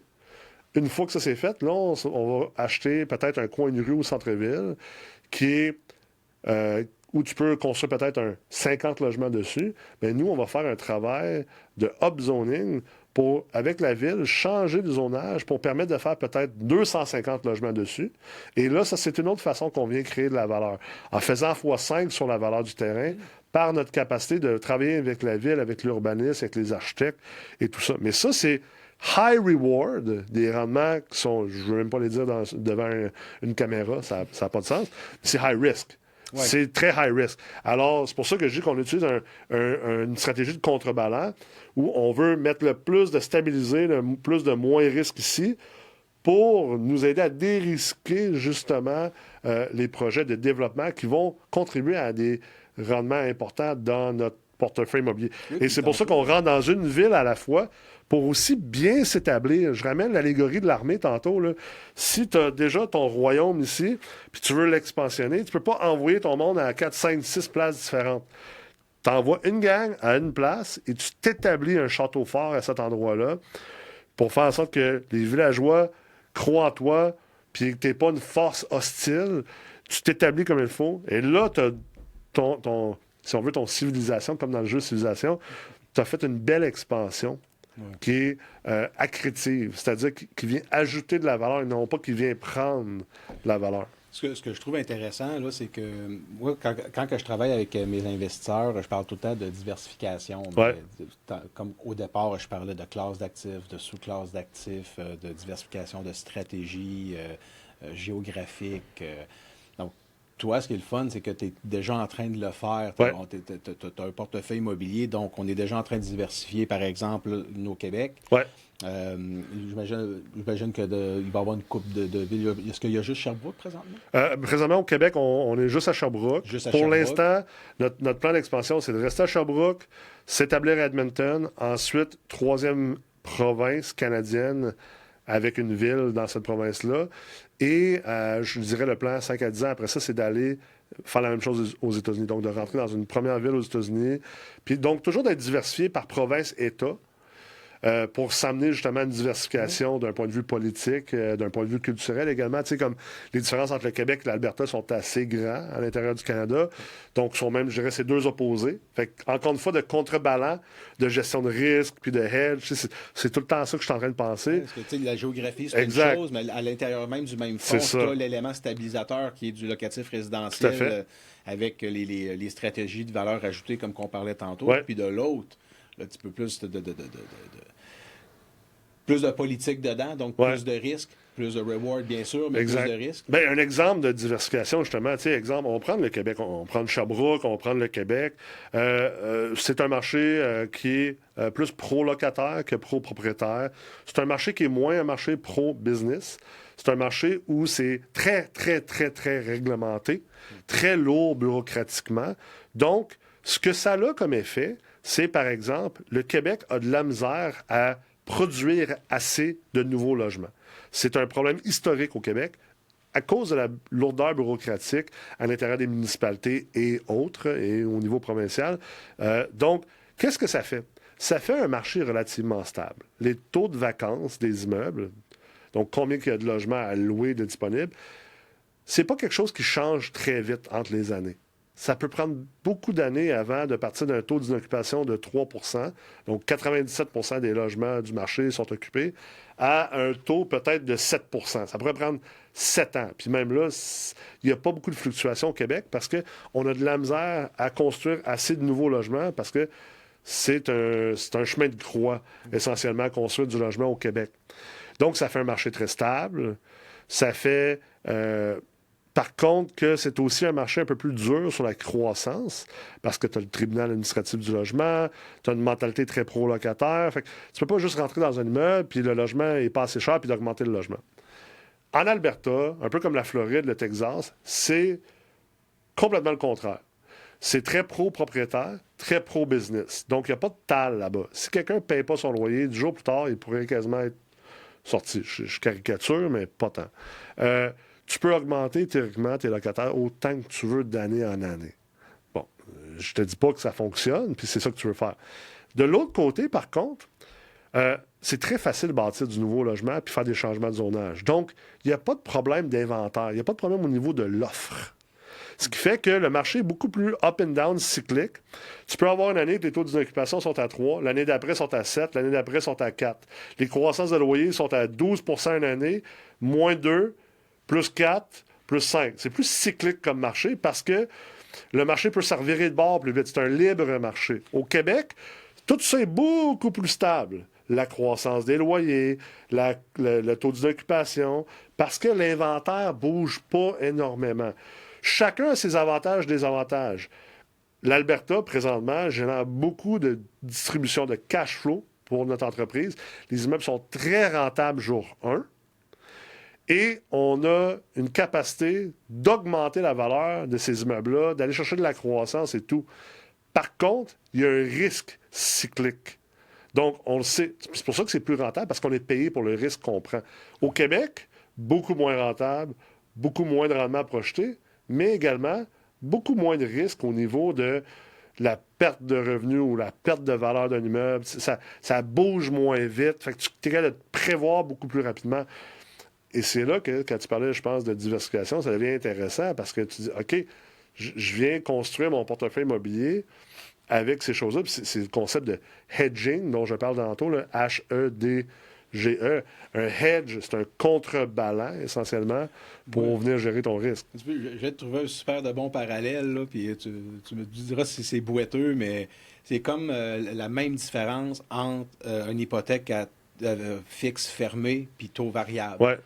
Une fois que ça c'est fait, là, on va acheter peut-être un coin de rue au centre-ville qui est où tu peux construire peut-être un 50 logements dessus. Mais nous, on va faire un travail de upzoning pour, avec la ville, changer le zonage pour permettre de faire peut-être 250 logements dessus. Et là, ça, c'est une autre façon qu'on vient créer de la valeur. En faisant x5 sur la valeur du terrain, par notre capacité de travailler avec la ville, avec l'urbanisme, avec les architectes et tout ça. Mais ça, c'est high reward, des rendements qui sont, je ne veux même pas les dire devant une caméra, ça n'a pas de sens, c'est high risk. Ouais. C'est très high risk. Alors, c'est pour ça que je dis qu'on utilise une stratégie de contrebalan où on veut mettre le plus de stabilisé, le plus de moins risque ici pour nous aider à dérisquer justement les projets de développement qui vont contribuer à des rendements importants dans notre portefeuille immobilier. Oui, et c'est pour ça qu'on rentre dans une ville à la fois pour aussi bien s'établir. Je ramène l'allégorie de l'armée tantôt. Là. Si tu as déjà ton royaume ici, puis tu veux l'expansionner, tu peux pas envoyer ton monde à 4, 5, 6 places différentes. Tu envoies une gang à une place et tu t'établis un château fort à cet endroit-là pour faire en sorte que les villageois croient en toi, puis que tu n'es pas une force hostile. Tu t'établis comme il faut. Et là, tu as si on veut, ton civilisation, comme dans le jeu Civilisation, tu as fait une belle expansion qui est accrétive, c'est-à-dire qui vient ajouter de la valeur et non pas qui vient prendre de la valeur. Ce que je trouve intéressant, là, c'est que moi, quand je travaille avec mes investisseurs, je parle tout le temps de diversification. Ouais. Comme au départ, je parlais de classes d'actifs, de sous-classes d'actifs, de diversification de stratégies géographiques. Donc, toi, ce qui est le fun, c'est que tu es déjà en train de le faire. Tu as un portefeuille immobilier, donc on est déjà en train de diversifier, par exemple, nos Québec. Ouais. J'imagine qu'il va y avoir une coupe de villes. Est-ce qu'il y a juste Sherbrooke présentement? Présentement, au Québec, on est juste à Sherbrooke. Pour l'instant, notre plan d'expansion, c'est de rester à Sherbrooke, s'établir à Edmonton, ensuite, 3e province canadienne avec une ville dans cette province-là. Et je dirais le plan 5 à 10 ans après ça, c'est d'aller faire la même chose aux États-Unis. Donc, de rentrer dans une première ville aux États-Unis. Puis donc, toujours d'être diversifié par province-État. pour s'amener justement à une diversification d'un point de vue politique, d'un point de vue culturel également. Tu sais, comme les différences entre le Québec et l'Alberta sont assez grands à l'intérieur du Canada. Donc, sont même, je dirais, c'est deux opposés. Fait que, encore une fois, de contrebalan, de gestion de risque, puis de hedge, c'est tout le temps ça que je suis en train de penser. Parce que, tu sais, la géographie, c'est une chose, mais à l'intérieur même du même fonds, tu as l'élément stabilisateur qui est du locatif résidentiel avec les stratégies de valeur ajoutée, comme qu'on parlait tantôt. Puis de l'autre, un petit peu plus plus de politique dedans, donc plus de risques. Plus de reward, bien sûr, mais plus de risques. Bien, un exemple de diversification, justement, tu sais, exemple, on va prendre le Québec, on va prendre Sherbrooke, on va prendre le Québec. C'est un marché qui est plus pro-locataire que pro-propriétaire. C'est un marché qui est moins un marché pro-business. C'est un marché où c'est très, très, très, très réglementé, très lourd bureaucratiquement. Donc, ce que ça a comme effet, c'est, par exemple, le Québec a de la misère à produire assez de nouveaux logements. C'est un problème historique au Québec à cause de la lourdeur bureaucratique à l'intérieur des municipalités et autres, et au niveau provincial. Donc, qu'est-ce que ça fait? Ça fait un marché relativement stable. Les taux de vacances des immeubles, donc combien il y a de logements à louer de disponibles, c'est pas quelque chose qui change très vite entre les années. Ça peut prendre beaucoup d'années avant de partir d'un taux d'inoccupation de 3 %, donc 97 % des logements du marché sont occupés, à un taux peut-être de 7 %. Ça pourrait prendre 7 ans. Puis même là, il n'y a pas beaucoup de fluctuations au Québec parce qu'on a de la misère à construire assez de nouveaux logements parce que c'est un chemin de croix, essentiellement, construire du logement au Québec. Donc, ça fait un marché très stable. Ça fait... Par contre, que c'est aussi un marché un peu plus dur sur la croissance, parce que tu as le tribunal administratif du logement, tu as une mentalité très pro-locataire. Fait que tu peux pas juste rentrer dans un immeuble, puis le logement est pas assez cher, puis d'augmenter le logement. En Alberta, un peu comme la Floride, le Texas, c'est complètement le contraire. C'est très pro-propriétaire, très pro-business. Donc, il n'y a pas de tal là-bas. Si quelqu'un ne paye pas son loyer, 10 jours plus tard, il pourrait quasiment être sorti. Je caricature, mais pas tant. Tu peux augmenter théoriquement tes locataires autant que tu veux d'année en année. Bon, je te dis pas que ça fonctionne, puis c'est ça que tu veux faire. De l'autre côté, par contre, c'est très facile de bâtir du nouveau logement puis faire des changements de zonage. Donc, il n'y a pas de problème d'inventaire. Il n'y a pas de problème au niveau de l'offre. Ce qui fait que le marché est beaucoup plus up and down, cyclique. Tu peux avoir une année que les taux d'inoccupation sont à 3, l'année d'après sont à 7, l'année d'après sont à 4. Les croissances de loyer sont à 12 % une année, moins 2, plus 4, plus 5. C'est plus cyclique comme marché parce que le marché peut se revirer de bord plus vite. C'est un libre marché. Au Québec, tout ça est beaucoup plus stable. La croissance des loyers, le taux d'occupation, parce que l'inventaire ne bouge pas énormément. Chacun a ses avantages et désavantages. L'Alberta, présentement, génère beaucoup de distribution de cash flow pour notre entreprise. Les immeubles sont très rentables jour 1. Et on a une capacité d'augmenter la valeur de ces immeubles-là, d'aller chercher de la croissance et tout. Par contre, il y a un risque cyclique. Donc, on le sait. C'est pour ça que c'est plus rentable, parce qu'on est payé pour le risque qu'on prend. Au Québec, beaucoup moins rentable, beaucoup moins de rendement projeté, mais également beaucoup moins de risque au niveau de la perte de revenus ou la perte de valeur d'un immeuble. Ça bouge moins vite. Fait que tu es capable de te prévoir beaucoup plus rapidement. Et c'est là que, quand tu parlais, je pense, de diversification, ça devient intéressant parce que tu dis, OK, je viens construire mon portefeuille immobilier avec ces choses-là. Puis c'est le concept de hedging dont je parle tantôt, le H-E-D-G-E. Un hedge, c'est un contrebalan, essentiellement, pour venir gérer ton risque. Je vais te trouver un super de bon parallèle, là, puis tu me diras si c'est boiteux, mais c'est comme la même différence entre une hypothèque fixe fermée puis taux variable. Ouais.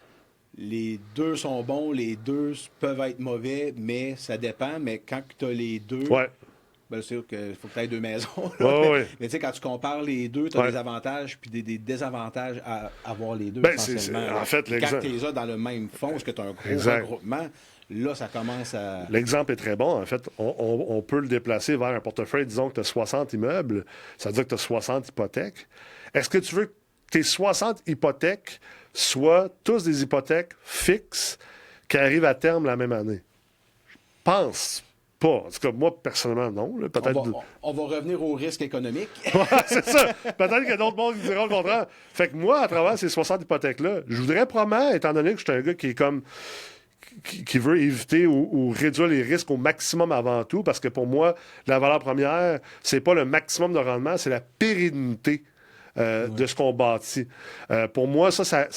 Les deux sont bons, les deux peuvent être mauvais, mais ça dépend. Mais quand tu as les deux, ben, c'est sûr qu'il faut que tu aies deux maisons. Mais tu sais, quand tu compares les deux, tu as des avantages puis des désavantages à avoir les deux. Ben, en fait, quand tu les as dans le même fonds, est-ce que tu as un gros regroupement? Là, ça commence à... L'exemple est très bon. En fait, on peut le déplacer vers un portefeuille. Disons que tu as 60 immeubles. Ça veut dire que tu as 60 hypothèques. Est-ce que tu veux que tes 60 hypothèques soient tous des hypothèques fixes qui arrivent à terme la même année? Je pense pas. pas. En tout cas, moi, personnellement, non. Là. Peut-être... On va revenir au risque économique. Ouais, c'est ça. Peut-être qu'il y a d'autres mondes qui diront le contraire. Fait que moi, à travers ces 60 hypothèques-là, je voudrais probablement, étant donné que je suis un gars qui est comme... qui veut éviter ou réduire les risques au maximum avant tout, parce que pour moi, la valeur première, c'est pas le maximum de rendement, c'est la pérennité de ce qu'on bâtit. Pour moi, ça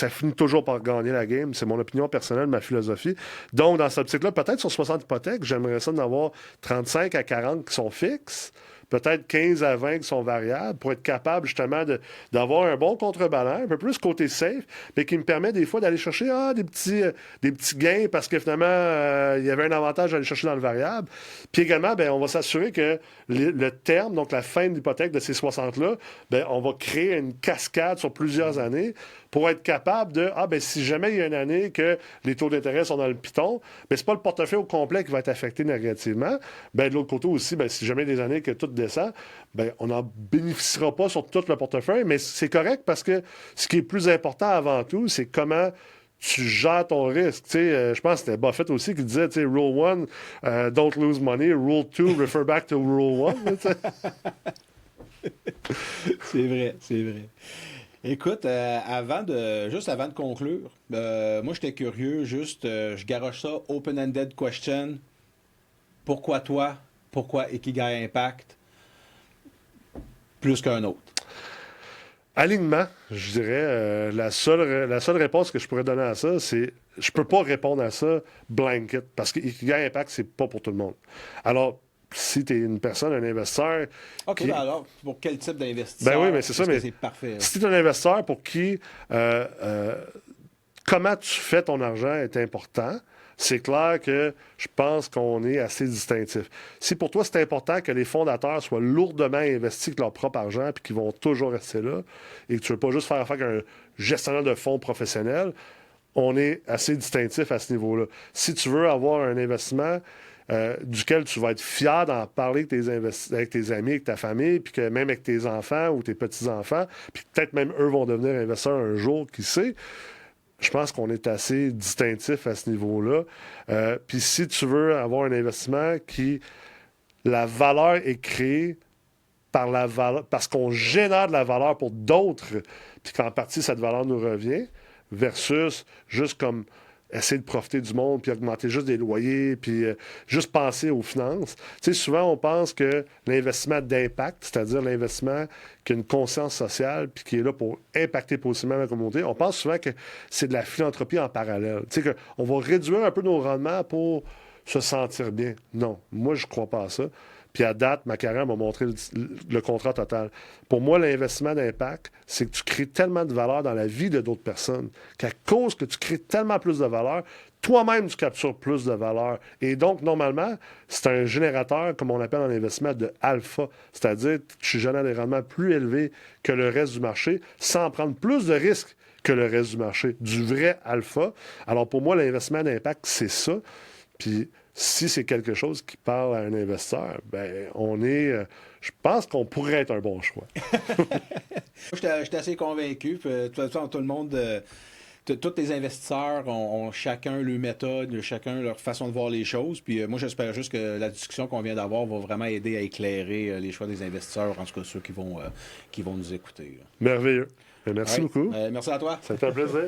finit toujours par gagner la game. C'est mon opinion personnelle, ma philosophie. Donc, dans cette optique-là, peut-être sur 60 hypothèques, j'aimerais ça d'en avoir 35 à 40 qui sont fixes, peut-être 15 à 20 qui sont variables, pour être capable justement d'avoir un bon contrebalan, un peu plus côté safe, mais qui me permet des fois d'aller chercher des petits gains parce que finalement, il y avait un avantage d'aller chercher dans le variable. Puis également, on va s'assurer que le terme, donc la fin de l'hypothèque de ces 60-là, on va créer une cascade sur plusieurs années pour être capable de, si jamais il y a une année que les taux d'intérêt sont dans le piton, c'est pas le portefeuille au complet qui va être affecté négativement. De l'autre côté aussi, si jamais des années que tout descend, on n'en bénéficiera pas sur tout le portefeuille, mais c'est correct parce que ce qui est plus important avant tout, c'est comment tu gères ton risque. Je pense que c'était Buffett aussi qui disait, Rule 1, don't lose money. Rule 2, refer back to Rule 1. C'est vrai, c'est vrai. Écoute, avant de conclure, moi, j'étais curieux, je garoche ça, open-ended question. Pourquoi toi? Pourquoi Ikigai Impact? Plus qu'un autre. Alignement, je dirais. La seule réponse que je pourrais donner à ça, c'est... Je peux pas répondre à ça blanket, parce que Ikigai Impact, c'est pas pour tout le monde. Alors, si tu es une personne, un investisseur... OK, alors, pour quel type d'investisseur? Oui, mais c'est ça, mais c'est parfait. Si tu es un investisseur pour qui comment tu fais ton argent est important, c'est clair que je pense qu'on est assez distinctif. Si pour toi, c'est important que les fondateurs soient lourdement investis avec leur propre argent puis qu'ils vont toujours rester là et que tu ne veux pas juste faire affaire avec un gestionnaire de fonds professionnel, on est assez distinctif à ce niveau-là. Si tu veux avoir un investissement duquel tu vas être fier d'en parler avec tes amis, avec ta famille, puis que même avec tes enfants ou tes petits-enfants, puis peut-être même eux vont devenir investisseurs un jour, qui sait. Je pense qu'on est assez distinctif à ce niveau-là. Puis si tu veux avoir un investissement qui, la valeur est créée par la valeur, parce qu'on génère de la valeur pour d'autres, puis qu'en partie, cette valeur nous revient, versus juste comme essayer de profiter du monde, puis augmenter juste des loyers, puis juste penser aux finances. Tu sais, souvent, on pense que l'investissement d'impact, c'est-à-dire l'investissement qui a une conscience sociale, puis qui est là pour impacter positivement la communauté, on pense souvent que c'est de la philanthropie en parallèle. Tu sais, qu'on va réduire un peu nos rendements pour se sentir bien. Non, moi, je ne crois pas à ça. Puis à date, ma carrière m'a montré le contrat total. Pour moi, l'investissement d'impact, c'est que tu crées tellement de valeur dans la vie de d'autres personnes qu'à cause que tu crées tellement plus de valeur, toi-même, tu captures plus de valeur. Et donc, normalement, c'est un générateur, comme on appelle en investissement, de alpha. C'est-à-dire que tu génères des rendements plus élevés que le reste du marché sans prendre plus de risques que le reste du marché. Du vrai alpha. Alors, pour moi, l'investissement d'impact, c'est ça. Puis, si c'est quelque chose qui parle à un investisseur, je pense qu'on pourrait être un bon choix. J'étais assez convaincu. De toute façon, tout le monde, tous les investisseurs ont chacun leur méthode, chacun leur façon de voir les choses. Puis moi, j'espère juste que la discussion qu'on vient d'avoir va vraiment aider à éclairer les choix des investisseurs, en tout cas ceux qui vont nous écouter. Merveilleux. Merci beaucoup. Merci à toi. Ça me fait un plaisir.